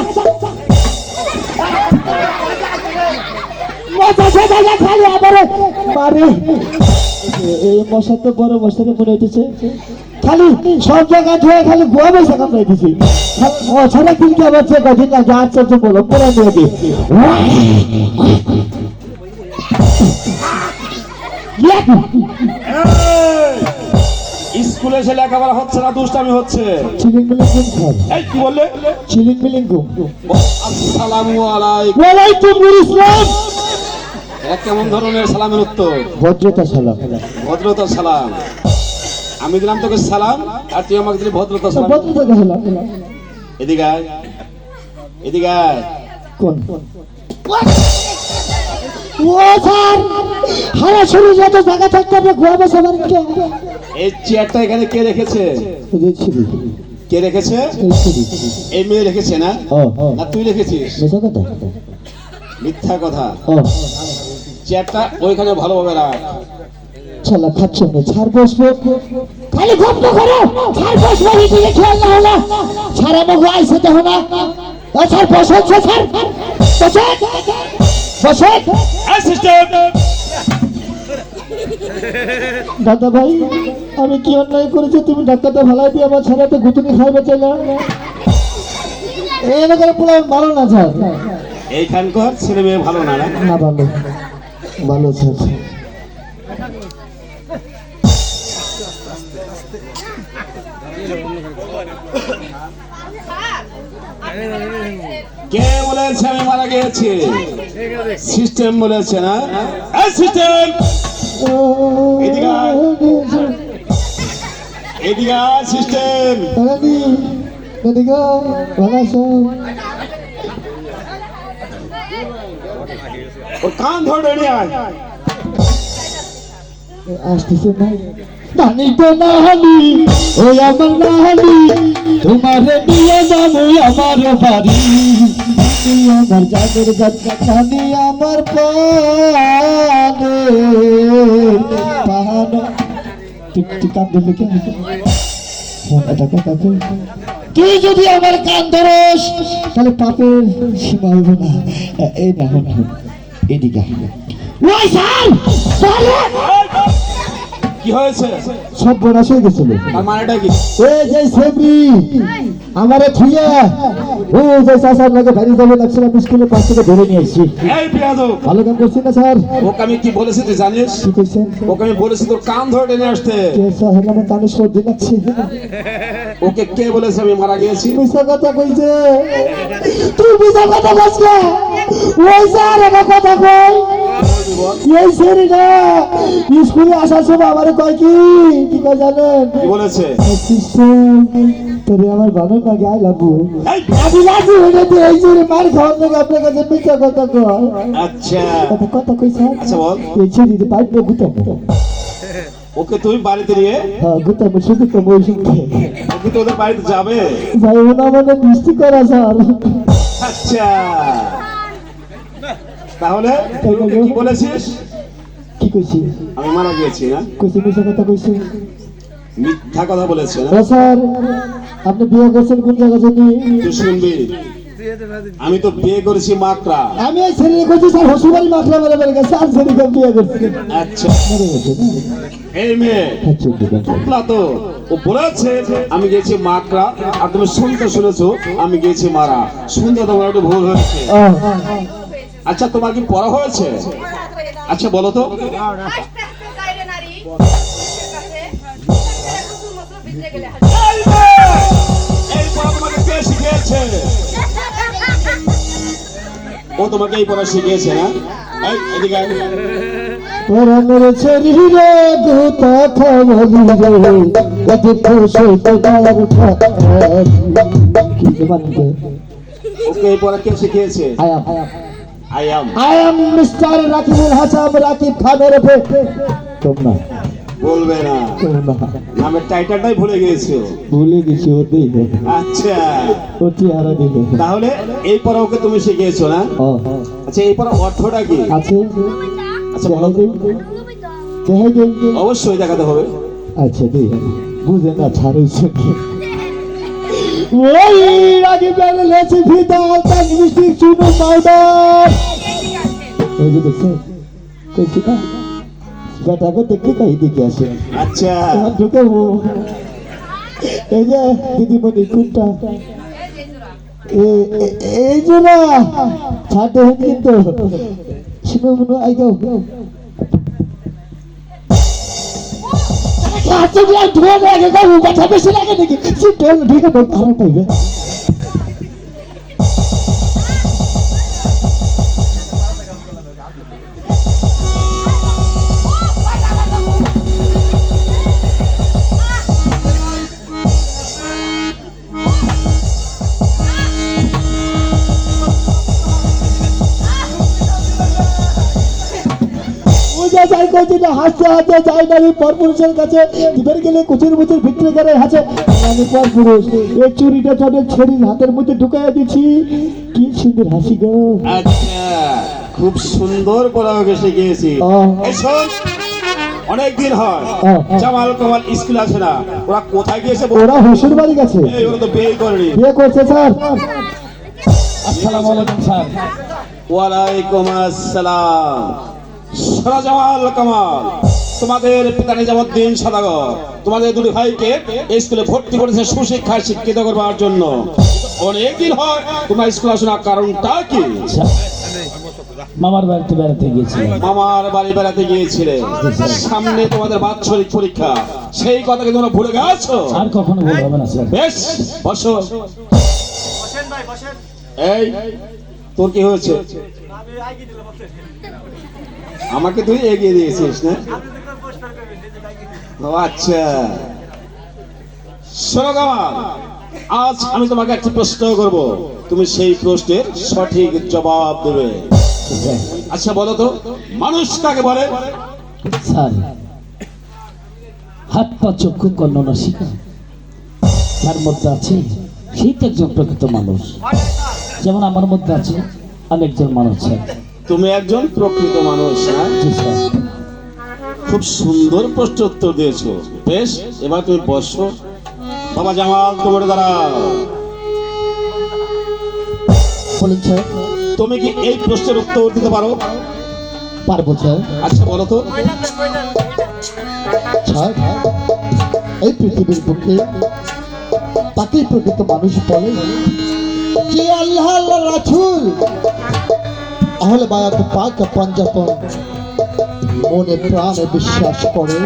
মশা খাতা খালি আবার মারে এই মশা তো বড় মশাকে মনে হইতেছে খালি সব জায়গায় ধুয়ে খালি গোয়া মশা কামড়াইতেছে মশাটা কিন্তু আবার সে কঠিন না যার চলছে বলো পুরো নিয়ে দিয়ে স্কুলে এসে লেখাপড়া হচ্ছে না, দুষ্টামি হচ্ছে। চিলিং মিলিং গুম খান এই কি বললে? চিলিং মিলিং গুম আসসালামু আলাইকুম। ওয়ালাইকুম আসসালাম এটা কেমন ধরনের সালামের উত্তর? ভদ্রতা সালাম ভদ্রতার সালাম। আমি দিলাম তোকে সালাম আর তুই আমাকে দিলি ভদ্রতার সালাম। ভদ্রতা সালাম এদিকে আয়, এদিকে আয়। কোন ও স্যার হারা শরীর যত জায়গা থাকতে হবে গোয়া মশা মারেন কে এই চেয়ারটা এখানে কে রেখেছে? কে রেখেছে? এই মেয়ে রেখেছে না? না তুই রেখেছিস? মিথ্যা কথা। চেয়ারটা ওইখানে ভালোভাবে রাখ। শালা খাচ্ছে না ছাড় বসবো খালি গপ্প করো ছাড় বসবো দিকে খেয়াল না হলো ছাড় আমাকে আইসে দেখো না ছাড় বসো ছাড় বসে বসে অ্যাসিস্ট্যান্ট দাদা ভাই আমি কি অন্যায় করেছি তুমি ডাক্তারটা ভালাই দিয়ে আমার ছাড়াতে গুতুনি খাইবে চাইলা এই এলাকার পোলা ভালো না স্যার এইখানকার ছেলে মেয়ে ভালো না না? না ভালো ভালো স্যার কে বলেছে আমি মারা গিয়েছি? সিস্টেম বলেছে না? অ্যাসিস্ট্যান্ট এদিকে আয়। এদিকে আয়, সিস্টেম। রানী এদিকে ভালো আছো ওর কান ধরে নিয়ে আয়। আসতেছে না নানি তো নাহানি ওই আমার নাহানি তোমারে নিয়ে যাবো আমার বাড়ি নানি আমার জাগের গাছা নানি আমার পাহাড় ঠিক কান ধরলে কে এটা কথা তুই যদি আমার কান ধরস তাহলে পাপের সীমা হইব না এই না এদিকে ওই স্যার কি হয়েছে? সব বোনাস হয়ে গেছিল তার মানেটা কি? এই যে সেবরি আমারে থুইয়া ও যে চাচার লাগে বাড়ি যাবে লাগছিল স্কুলে পাশ থেকে ধরে নিয়ে আসছি এই বিয়াদব, ভালো কাম করছি না স্যার ওকে আমি কি বলেছি তুই জানিস? কি করছেন ওকে আমি বলেছি তোর কান ধরে টেনে আসতে। কে স্যার আমার কানে সর্দি লাগছে ওকে কে বলেছে আমি মারা গিয়েছি? মিশা কথা কইছে তুই মিশা কথা বলছিস ওই স্যার আমার কথা কই এই সেরি না স্কুলে আসার সময় আমারে কয় কি কয় জানেন কি বলেছে? তোরে আমার ভালো লাগে আই লাভ এই, আমি রাজি হয়ে যেতে এই জোরে মার খাওয়ার লাগে আপনার কাছে মিথ্যা কথা কয় আচ্ছা কথা কথা কই স্যার আচ্ছা বল। এই ছেড়ে দিতে পারবে গুতাম ওকে তুই বাড়িতে নিয়ে হ্যাঁ গুতাম শুধু তো বই শুনতে ওকে তো ওদের বাড়িতে যাবে। যাই না মানে মিষ্টি করা স্যার আচ্ছা তাহলে তুই ওকে কি বলেছিস? কি কইছি আমি মারা গিয়েছি না? কইছি মিথ্যা কথা কইছি মিথ্যা কথা বলেছে না? ও স্যার আপনি বিয়ে করছেন কোন জায়গা জানি তুই শুনবি, আমি তো বিয়ে করেছি মাকড়া। আমি এই ছেলে কইছি স্যার হসুবাড়ি মাখলা মেরে মেরে গেছে আর ছেলে কেন বিয়ে করছে আচ্ছা মরে গেছে না এই মেয়ে আচ্ছা দেখেন টুকলা তো ও বলেছে আমি গেছি মাকড়া, আর তুমি শুনতে শুনেছো আমি গেছি মারা। শুনতে তোমার একটু ভুল হয়েছে। আচ্ছা তোমার কি পড়া হয়েছে? আচ্ছা বলো তো। এই পড়া তোমাকে কে শিখিয়েছে? ও তোমাকে এই পড়া শিখিয়েছে না? এই এদিকে আয়। ওরা মেরে ছেড়ি রে গুতা খাওয়ালি রে এতে খুশি তোমার উঠা কি জবানকে ওকে এই পড়া কে শিখিয়েছে? I am Mr. Rakibul Hasan Rakib খানের পেটে তোমরা বলবে না, নামের টাইটেলটাই ভুলে গিয়েছো। ভুলে গেছি ওতে আচ্ছা ওটি হারা দিলে তাহলে এই পড়া ওকে তুমি শিখিয়েছো না? ও আচ্ছা এই পড়া অর্থটা কি? আছে আচ্ছা বলো তো। দেখাই দিন অবশ্যই দেখাতে হবে। আচ্ছা দেখ বুঝে না ছাড়িয়েছে ওই রাকিবের লেছি ভিদা তাক মিষ্টি চুনো পাউডার ওই যে দেখছে কইছি না বেটাকে দেখতে কাই দিকে আসে আচ্ছা ঢুকে এই যে দিদিমণি কোনটা এই জোড়া ছাড়তে হবে কিন্তু শুনে মনে আই যাও আচ্ছা ধোয়া লাগে গো বাচ্চা বেশি লাগে নাকি সিটে ঢুকে বল আর পাইবে যাই করছি না হাসতে হাসতে যাই না পরপুরুষের কাছে দিবের গেলে কুচির মুচির ভিতরে গেলে হাসে আমি পরপুরুষ এই চুরিটা তাদের ছেড়ির হাতের মধ্যে ঢুকাইয়া দিচ্ছি কি সুন্দর হাসি গো আচ্ছা খুব সুন্দর পড়া ওকে শিখিয়েছি। ও। এই শোন অনেক দিন হয় হ্যাঁ। জামাল কামাল স্কুল আসে না, ওরা কোথায় গিয়েছে বল? ওরা হুসুর বাড়ি গেছে, এই ওরা তো বিয়ে করেনি। বিয়ে করছে স্যার। আসসালামু আলাইকুম স্যার। ওয়ালাইকুম আসসালাম। শোনো জামাল কামাল, তোমাদের পিতা নিজামুদ্দিন সদাগর তোমাদের দুই ভাইকে এই স্কুলে ভর্তি করেছে সুশিক্ষায় শিক্ষিত করবার জন্য। অনেকদিন হয় তোমরা স্কুল আসো না, কারণটা কি? মামার বাড়িতে বেড়াতে গিয়েছিলাম। মামার বাড়ি বেড়াতে গিয়েছিলে, সামনে তোমাদের বাৎসরিক পরীক্ষা, সেই কথাকে তোমরা ভুলে গেছো? আর কখনো ভুল হবে না স্যার। বেশ, বসো। এই তোর কি হয়েছে? আমাকে তুই এগিয়ে দিয়েছিস না? ও আচ্ছা, শোনো কামাল, আজ আমি তোমাকে একটা প্রশ্ন করব, তুমি সেই প্রশ্নের সঠিক জবাব দেবে। আচ্ছা বলো তো, মানুষ কাকে বলে? স্যার, হাত পা চক্ষু কর্ণ নাসিকা যার মধ্যে আছে সেই তো একজন প্রকৃত মানুষ। যেমন আমার মধ্যে আছে, আমি একজন মানুষ স্যার। তুমি একজন প্রকৃত মানুষ না? জি স্যার। খুব সুন্দর প্রশ্ন উত্তর দিয়েছো। বেশ, এবার তুমি বসো। বাবা জামাল, তোমার দাঁড়াও। বলুন স্যার। তুমি কি এই প্রশ্নের উত্তর দিতে পারো? পারবো স্যার। আচ্ছা বলো তো। স্যার, এই পৃথিবীর বুকে তাকেই প্রকৃত মানুষ বলে যে আল্লাহ আল্লাহ রাসূল আহলে বায়াত পাক পাঞ্জাপন মনে প্রাণে বিশ্বাস করে,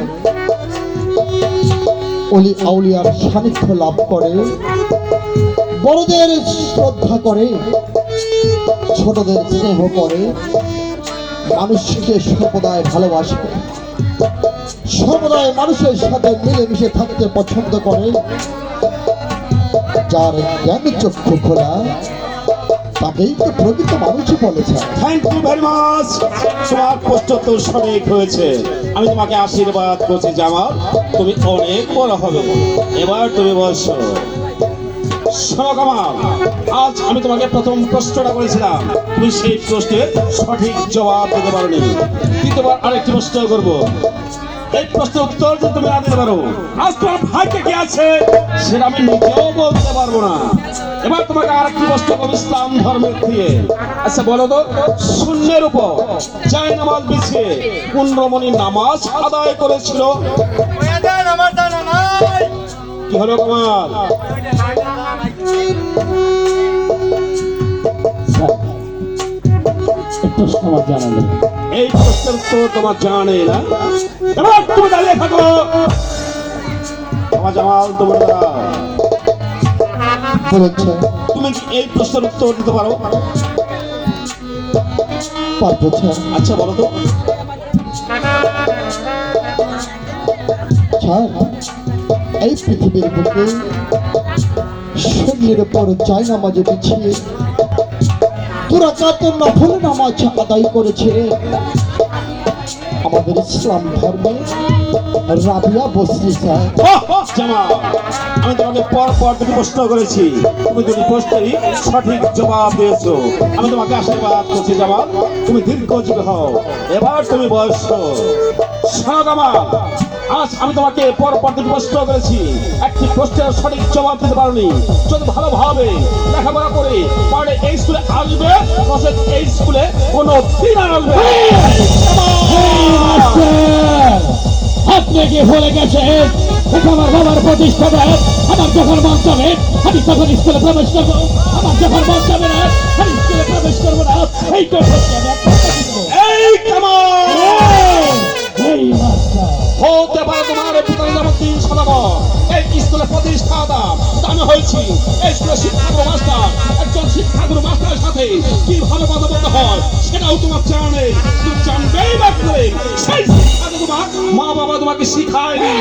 অলি আউলিয়ার সান্নিধ্য লাভ করে, বড়দের শ্রদ্ধা করে, ছোটদের স্নেহ করে, মানুষকে সর্বদাই ভালোবাসে, সর্বদাই মানুষের সাথে মিলেমিশে থাকতে পছন্দ করে, যার জ্ঞান চক্ষু খোলা তাকেই তো প্রকৃত মানুষই বলেছে। Thank you very much. তোমার প্রশ্ন তো সঠিক হয়েছে। আমি তোমাকে আশীর্বাদ করছি জামাল, তুমি অনেক বড় হবে। এবার তুমি বলছো। শোনো কামাল, আজ আমি তোমাকে প্রথম প্রশ্নটা করেছিলাম, তুমি সেই প্রশ্নের সঠিক জবাব দিতে পারোনি। দ্বিতীয়বার আরেকটি প্রশ্ন করবো, এই প্রশ্নের উত্তর যদি তুমি না দিতে পারো, আজ তোমার ভাইকে কি আছে সেটা আমি নিজেও বলতে পারবো না। এবার তোমাকে আরেকটি প্রশ্ন করবো ইসলাম ধর্মের দিয়ে। আচ্ছা বলো তো, শূন্যের উপর জায় নামাজ বিছিয়ে কোন রমণী নামাজ আদায় করেছিল? কি হলো কামাল? স্যার, এই প্রশ্ন আমার জানা নেই। এই প্রশ্নের উত্তর তোমার জানা নেই না? এবার তুমি দাঁড়িয়ে থাকো। আমার জামাল, তোমার দাঁড়াও। বলেছে তুমি কি এই প্রশ্নের উত্তর দিতে পারো? পারবো স্যার। আচ্ছা বলো তো। স্যার, এই পৃথিবীর বুকে শূন্যের উপর চাই নামাজে বিছিয়ে পুরা কাতর নফল নামাজ আদায় করেছে আমাদের ইসলাম ধর্মে রাবিয়া বসরি স্যার। জামাল, আমি তোমাকে পর পর দুটি প্রশ্ন করেছি, তুমি দুটি প্রশ্নেরই সঠিক জবাব দিয়েছো। আমি তোমাকে আশীর্বাদ করছি জামাল, তুমি দীর্ঘজীবী হও। এবার তুমি বসো। শোনো জামাল, আজ আমি তোমাকে পর পর দুটি প্রশ্ন করেছি, একটি প্রশ্নের সঠিক জবাব দিতে পারোনি। যদি ভালোভাবে লেখাপড়া করে পারলে এই স্কুলে আসবে, নচেৎ এই স্কুলে কোনো দিন আসবে। আপনি কি ভুলে গেছেন এটা আমার বাবার প্রতিষ্ঠানে? আমার যখন মন যাবে আমি তখন স্কুলে প্রবেশ করবো, আমার যখন মন যাবে না আমি স্কুলে প্রবেশ করবো না। এই তো এই কামাল, এই মাস্টার হতে পারে তোমার পিতা নিজামুদ্দিন সদাগর এই স্কুলে প্রতিষ্ঠাতা, আমি হয়েছি এই স্কুলের শিক্ষাগুরু মাস্টার। একজন শিক্ষাগুরু মাস্টারের সাথে কিভাবে কথা বলতে হয় সেটাও তোমার জানা নেই। তুমি জানবেই বা করে সেই শিক্ষাটা তোমার মা বাবা তোমাকে শিখায়নি।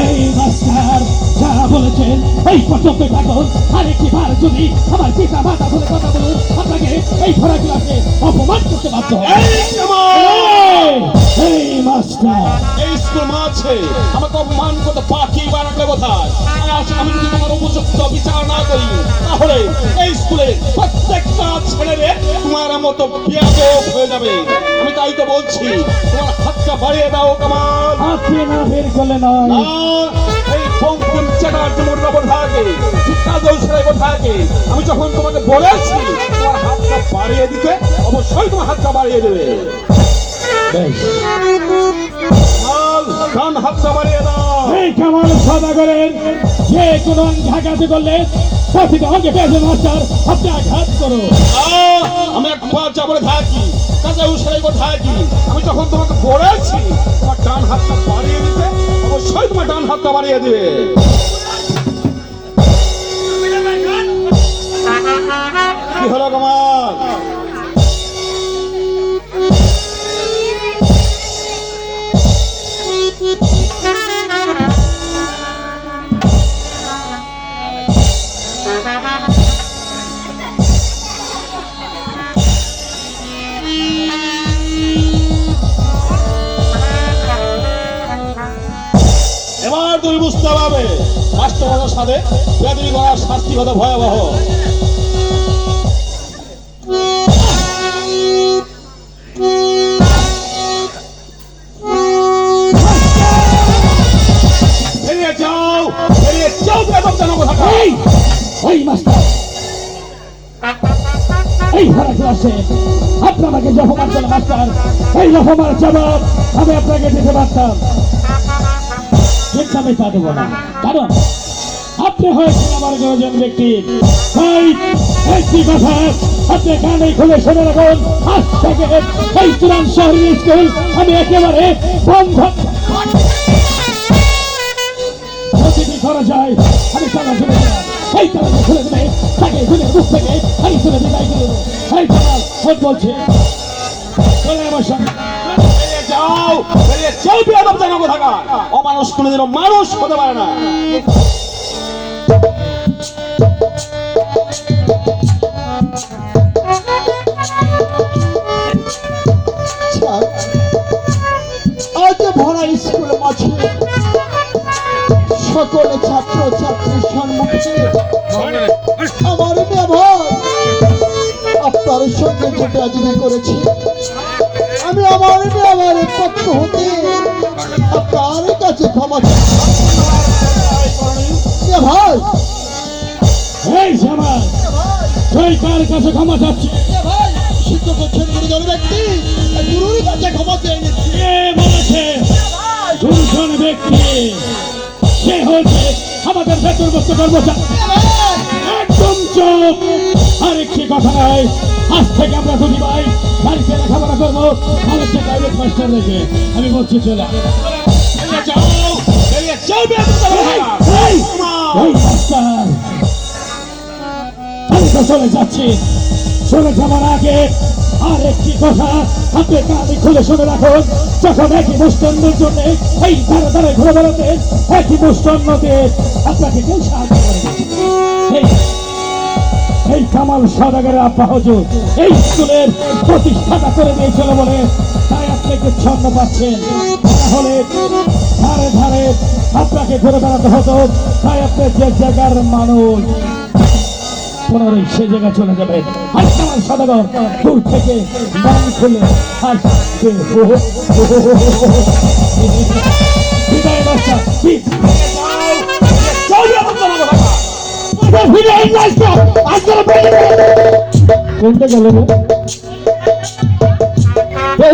এই মাস্টার যা বলেছেন এই পর্যন্ত থাকুন, আর একটি বার যদি আমার পিতা মাতা বলে কথা বলুন, আপনাকে এই ভরা ক্লাসে অপমান করতে বাধ্য হবে। এই মাস্টার, এই স্কুল মাঝে আমাকে অপমান করতে পাখি বানাতে কোথায়? আজ আমি যদি তোমার উপযুক্ত বিচার না করি, তাহলে এই স্কুলে প্রত্যেকটা ছেলেরে তোমার মতো বেয়াদব হয়ে যাবে। আমি তাই তো বলছি, তোমার হাতটা বাড়িয়ে দাও কামাল। আপনি না বের করলে নয়। না, এই বঙ্কিম চ্যাটার্জি মোটর কোথাকে, শিক্ষা দৌড়ে কোথাকে, আমি যখন তোমাকে বলেছি তোমার হাতটা বাড়িয়ে দিতে, অবশ্যই তোমার হাতটা বাড়িয়ে দেবে। বেশ, ডান হাতটা বাড়িয়ে দাও। এই কামাল সদাগরের যে কোনো আঘাত করলে প্রতিটা অঙ্গে পেয়েছে মাস্টার, আপনি আঘাত করো। আমি এক বাচ্চা বলে থাকি, কাজে উসরাই করে থাকি, আমি যখন তোমাকে বলেছি তোমার ডান হাতটা বাড়িয়ে দিতে, অবশ্যই তোমার ডান হাতটা বাড়িয়ে দিবে। কি হলো কামাল? এবার তুমি বুঝতে পারবে মাস্টারমশাইয়ের সাথে বেয়াদবি করার শাস্তি কত ভয়াবহ। বেরিয়ে যাও, বেরিয়ে যাও, বেয়াদব জানো কোথাকার। এই মাস্টার, এই ভরা ক্লাসে আপনি আমাকে যে অপমান করলেন মাস্টার, এই অপমান জবাব আমি আপনাকে দিতে পারতাম, কিন্তু আমি তা দেবো না। কারণ আপনি হয়েছেন আমার গুরুজন ব্যক্তি। তাই একটি কথা আপনি কানে খুলে শুনে রাখুন, আজ থেকে এই চূড়ান শহরের স্কুল আমি একেবারে বন্ধ। প্রতিটি করা যায় আমি তালা খুলে দিলাম, এই তালাকে খুলে দেবে তাকে খুলে মুখ থেকে আমি খুলে বিদায় করে দেবো। এই তালা ভোট বলছে চলে আমার সঙ্গে। বেরিয়ে যাও, বেরিয়ে যাও, বেয়াদব জানো কোথাকার। অমানুষ কোনোদিনও মানুষ হতে পারে না। আজ ভরা স্কুল মাঝে সকল ছাত্র ছাত্রীর সম্মুখে আমার ব্যবহার আপনার সঙ্গে যে বেয়াদবি করেছি, আমি আমার ব্যবহারের পক্ষ হতে আপনার কাছে ক্ষমা চাই। ভাই, এই জামাল, তুই কার কাছে ক্ষমা চাচ্ছি? শিক্ষক হচ্ছেন গুরুজন ব্যক্তি, গুরুর কাছে ক্ষমা চেয়ে নিচ্ছি। কে বলেছে গুরুজন ব্যক্তি? সে হচ্ছে আমাদের বেতনভুক্ত কর্মচারী। একদম চুপ, আর একটি কথা নাই। আজ থেকে আমরা দুই ভাই বাড়িতে লেখাপড়া করবো, আমাদের প্রাইভেট মাস্টার রেখে। আমি বলছি চলে আয়। বেরিয়ে যাও, বেরিয়ে যাও, বেয়াদব জানো কোথাকার। এই, এই মাস্টার, আমি তো চলে যাচ্ছি। চলে যাবার আগে আর একটি কথা আপনি কানে খুলে শুনে রাখুন, যখন একই মুষ্টান্নের জন্য এই ধারে ধারে ঘুরে বেড়াতেন, একই মুষ্টান্ন দিয়ে আপনাকে কেউ সাহায্য করে। এই কামাল সওদাগরের আব্বা হুজুর এই স্কুলের প্রতিষ্ঠাতা করে দিয়েছিল বলে তাই আপনাকে ছন্ন পাচ্ছেন। তাহলে ধারে ধারে আপনাকে ঘুরে বেড়াতে হতো, তাই আপনি যে জায়গার মানুষ পুনরায় সে জায়গায় চলে যাবেন। আর কামাল সওদাগর দূর থেকে মন খুলে হাসছে। বিদায় বাচ্চা, কোনটা গেল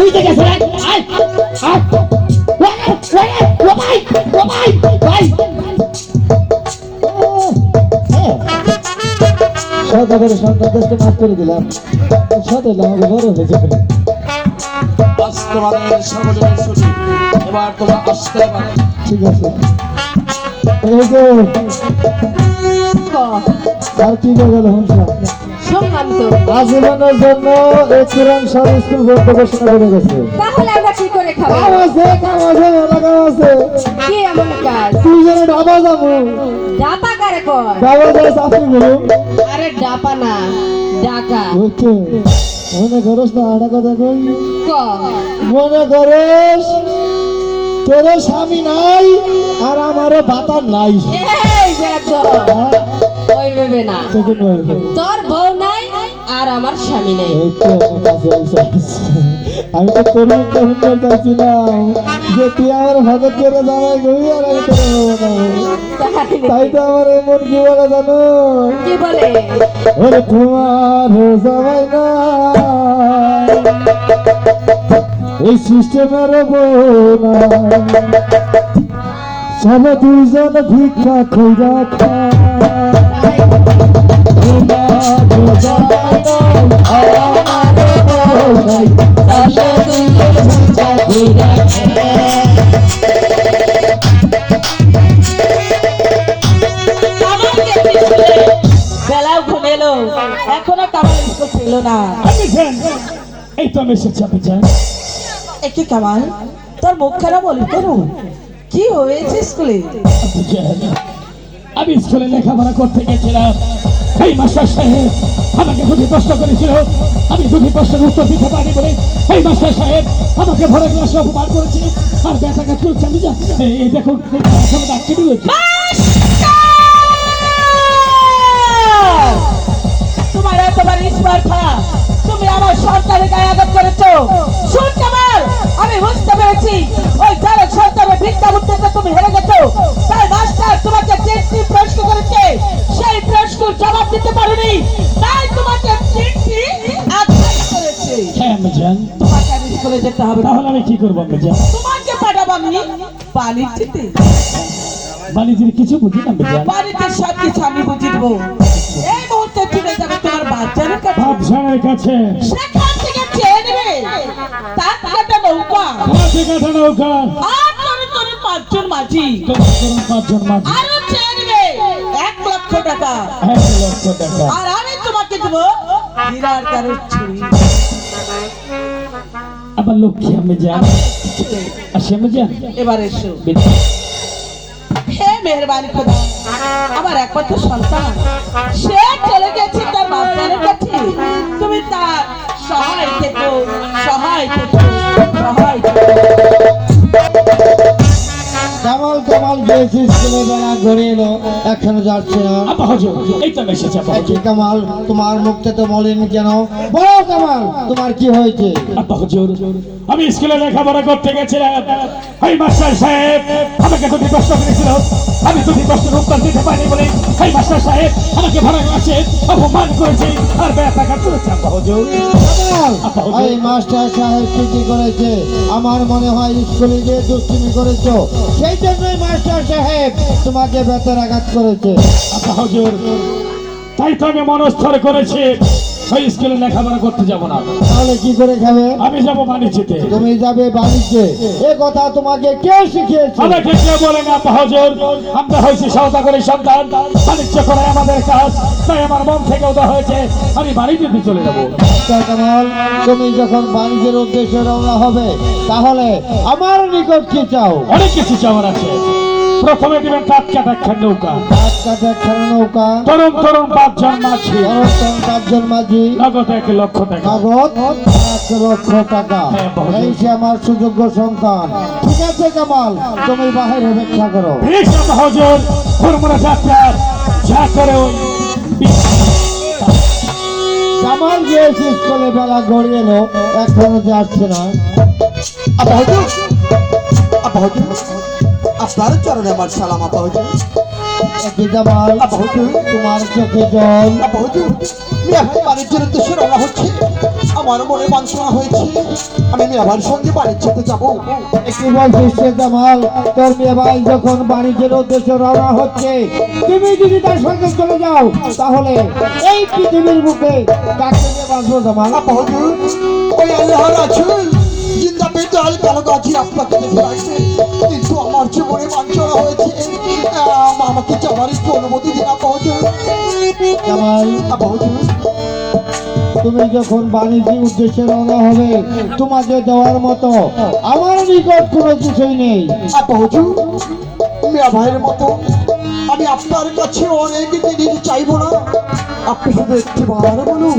ওইটা গেছে সদাগরের সন্তানদেরকে মাফ করে দিলাম, সদাই আমাকে বড় হয়ে যাবে। আজ তোমাদের সর্বজনীন ছুটি, এবার তোমরা আসতে পারো। ঠিক আছে, এই যে আর কি গেল হংসা শুনলাম তো। আজীবনের জন্য এই কোরআন শরীফ স্কুল বন্ধ ঘোষণা করে গেছে। তাহলে আমরা কি করে খাবো? কাম আছে, মেলা কাম আছে। কি এমন কাজ? তুই যেন ঢাবা যাবো, ডাপা কারে কর? ঢাবা যাই চাকরি করুন। আরে ডাপা না, ডাকা। বুঝছো? মনে করস না আড়া কথা কই? ক মনে করস তোর স্বামী নাই আর আমারও ভাতা নাই। এই দেখো, ওই ভেবে না। তোকে নয়। তোর বউ নাই আর আমার স্বামী নেই। এই তো আমার কাছে আইসা। আমি তো তোর মুখটা শুনতে চাইছিলাম যে তুই আমার ভগত করে জামাই গবি আর আমি তোর হবো না। তাই তো আমার এমন কি বলে জানো? কি বলে? ওরে তোমার জামাই না এই সিস্টেমের বউ না, সব দুইজন ভিক্ষা খুঁজা খায়। তোমার জামাই নাই, আমার বউ নাই, সব দুইজন ভিক্ষা খুঁজা খায়। বেলাও ঘুমেলো, এখনো কামাল স্কুল ছিল না। আমি জান, এই তো আমি এসেছি। আমি জান, একই কামাল, তোর মুখ খারাপ বলি কেন? কি হয়েছে স্কুলে? আমি জান, আমি স্কুলে লেখাপড়া করতে গেছিলাম। এই মাস্টার সাহেব আমাকে দুটি প্রশ্ন করেছিল, আমি দুটি প্রশ্নের উত্তর দিতে পারি বলে এই মাস্টার সাহেব আমাকে ভরে ক্লাসে অপমান করেছে আর ব্যথা কাজ করছে। আমি জান, এই দেখুন এখন ডাক্তার রয়েছে। তোমার এতবার স্পর্ধা, তুমি আমার সন্তানের গায়ে আঘাত করেছো। শুন কামাল, আমি বুঝতে পেরেছি ওই যারা সন্তানের ভিক্ষা উঠতেছে তুমি হেরে গেছো। তাই মাস্টার তোমাকে তিনটি প্রশ্ন করেছে, সেই প্রশ্নের জবাব দিতে পারোনি, তাই তোমাকে তিনটি আঘাত করেছে। হ্যাঁ আমি জান, তোমাকে আর স্কুলে যেতে হবে না। তাহলে আমি কি করবো? আমি জান, তোমাকে পাঠাবো আমি পানির চিঠি। বাণিজ্যের কিছু বুঝি না। আমি জান, বাড়িতে সব কিছু আমি বুঝে দেবো। এই মুহূর্তে চলে যাবে তোমার বাচ্চার কাছে, ভাবসানের কাছে সেখান থেকে চেয়ে নেবে তার কাটা নৌকা হাতে কাটা নৌকা, আর তরুণ তরুণ পাঁচজন মাঝি, পাঁচজন মাঝি, আরো চেয়ে নেবে 1 লক্ষ টাকা। 1 লক্ষ টাকা। আর আমি তোমাকে দেবো হীরার কারোর ছুরি। আবার লক্ষ্মী আমি জান, আসি আমি জান। এবার এসো। হে মেহরবানি খোদা, আমার একমাত্র সন্তান সে চলে গেছে তার বাচ্চার কাছে। তুমি তার সহায় থেকো, সহায় থেকো, সহায় থেকো। কামাল কামাল গিয়েছি স্কুলে, বেলা গড়িয়ে এলো, এখনো যাচ্ছে না। আপা হুজুর, এই তো আমি এসেছি। আপা একই হুজুর, কামাল, তোমার মুখটা তো মলিন কেন? বলো কামাল, তোমার কি হয়েছে? আপা হুজুর, আমি স্কুলে লেখাপড়া করতে গেছিলাম। এই মাস্টার সাহেব আমাকে দুটি প্রশ্ন করেছিল, আমি দুটি প্রশ্নের উত্তর দিতে পারিনি বলে এই মাস্টার সাহেব আমাকে ভাড়া ক্লাসে অপমান করেছে আর ব্যথা কাজ করেছে। আপা হুজুর, কামাল, এই মাস্টার সাহেব কি করেছে? আমার মনে হয় স্কুলে গিয়ে দুষ্টুমি করেছো, সেই জন্যই মাস্টার সাহেব তোমাকে বেতন আঘাত করেছে। আপা হুজুর, তাই তো আমি মনস্থির করেছি ওই স্কুলে লেখাপড়া করতে যাব না। তাহলে কি করে খাবে? আমি যাব বাণিজ্যতে। তুমি যাবে বাণিজ্যে, এ কথা তোমাকে কে শিখিয়েছে? আমাকে কেউ বলেন আপা হুজুর, আমরা হয়েছি সওদাগরের সন্তান, বাণিজ্য করে আমাদের কাজ, তাই আমার মন থেকে উদয় হয়েছে আমি বাণিজ্যতে চলে যাব। আচ্ছা কামাল, তুমি যখন বাণিজ্যের উদ্দেশ্যে রওনা হবে তাহলে আমার নিকট কি চাও? অনেক কিছু চাওয়ার আছে। প্রথমে দিবেন কাটকাটা একখান নৌকা, হাত কাটে একখানা নৌকা, তরুণ তরুণ 5 জন মাঝি, তরুণ 5 জন মাঝি, নগদ 1 লক্ষ টাকা। নগদ 1 লক্ষ টাকা। হ্যাঁ, বহুত। এই সে আমার সুযোগ্য সন্তান। ঠিক আছে কামাল, তুমি বাহিরে অপেক্ষা করো। বেশ আপা হুজুর, হুড়মুড়া যাত্রা যা করে ওই কামাল গিয়েছে স্কুলে, বেলা গড়িয়ে এলো, এখনো যাচ্ছে না। আপা হুজুর, আপা হুজুর, আপনার চরণে আমার সালাম। আপা হুজুর, একই কামাল, আপা হুজুর, তোমার চোখে জল। আপা হুজুর, আমি এখন বাণিজ্যের উদ্দেশ্যে রওনা হচ্ছে। আমার মনে বাঞ্ছনা হয়েছে আমি আমার সঙ্গে বাণিজ্যতে যাবো। একই বলছিস রে কামাল, তোর মেয়ে ভাই যখন বাণিজ্যের উদ্দেশ্যে রওনা হচ্ছে, তুমি যদি তার সঙ্গে চলে যাও তাহলে এই পৃথিবীর বুকে কাকে নিয়ে বাঁচবো কামাল? আপা হুজুর, ওই আল্লাহর রাসূল জিন্দা বেতাল কালো গাছি আপনাকে দেখে আসছে, কিন্তু আমার জীবনে বাঞ্ছনা হয়েছে। আমাকে যাওয়ার একটু অনুমতি দিন আপা হুজুর। কামাল, আপা হুজুর, তুমি যখন বাণিজ্য উদ্দেশ্যে রওনা হবে তোমাকে দেওয়ার মতো আমার নিকট কোনো কিছুই নেই। আপা হুজুর, মিয়া ভাইয়ের মতো আমি আপনার কাছে অনেক জিনিস চাইবো না। আপনি শুধু একটি বার বলুন,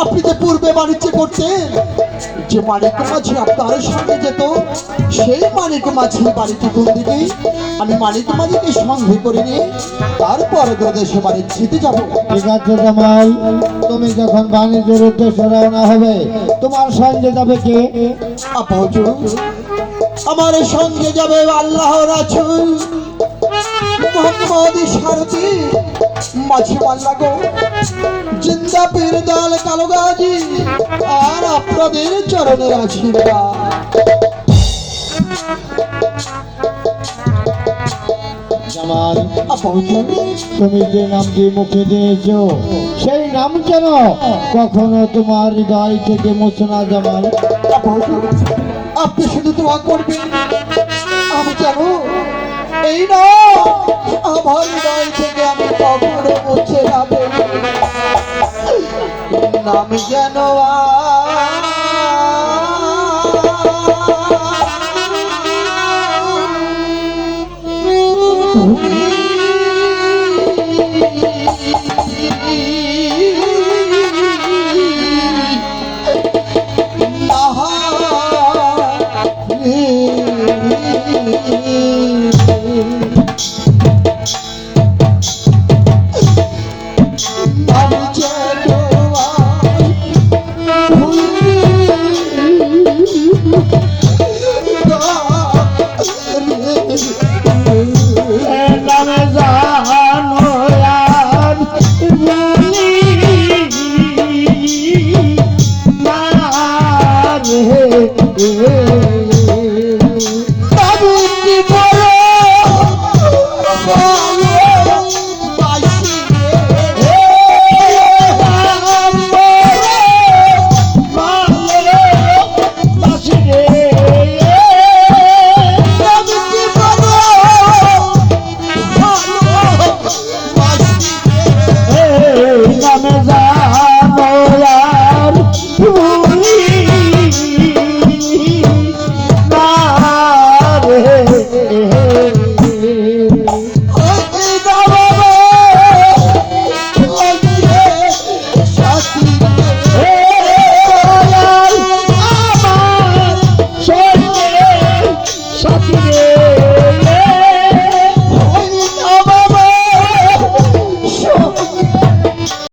আপনি যে পূর্বে বাণিজ্য করতেন, যে মানিক মাঝি আপনার সঙ্গে যেত, সেই মানিক মাঝি বাড়িতে কোন দিকে আমি মানিক মাঝিকে সঙ্গে করে নিয়ে তারপর দেশে বাণিজ্যতে যাব। ঠিক আছে জামাই, তুমি যখন বাণিজ্যের উদ্দেশ্যে রওনা হবে তোমার সঙ্গে যাবে কে? আপা হুজুর, আমার সঙ্গে যাবে আল্লাহ রাসূল মোহাম্মদ সারথি মাঝি মাল্লা গো, জিন্দা পীর দল কালো গাজী, আর আপনাদের চরণের আশীর্বাদ। জামাই, আপা হুজুর, তুমি যে নামটি মুখে দিয়েছো সেই নাম যেন কখনো তোমার হৃদয় থেকে মুছে না জামাই। আপা হুজুর, আপনি শুধু দোয়া করবেন আমি যেন এই না আমার হৃদয় থেকে আমি কখনো মুছে যাবে নাম যেন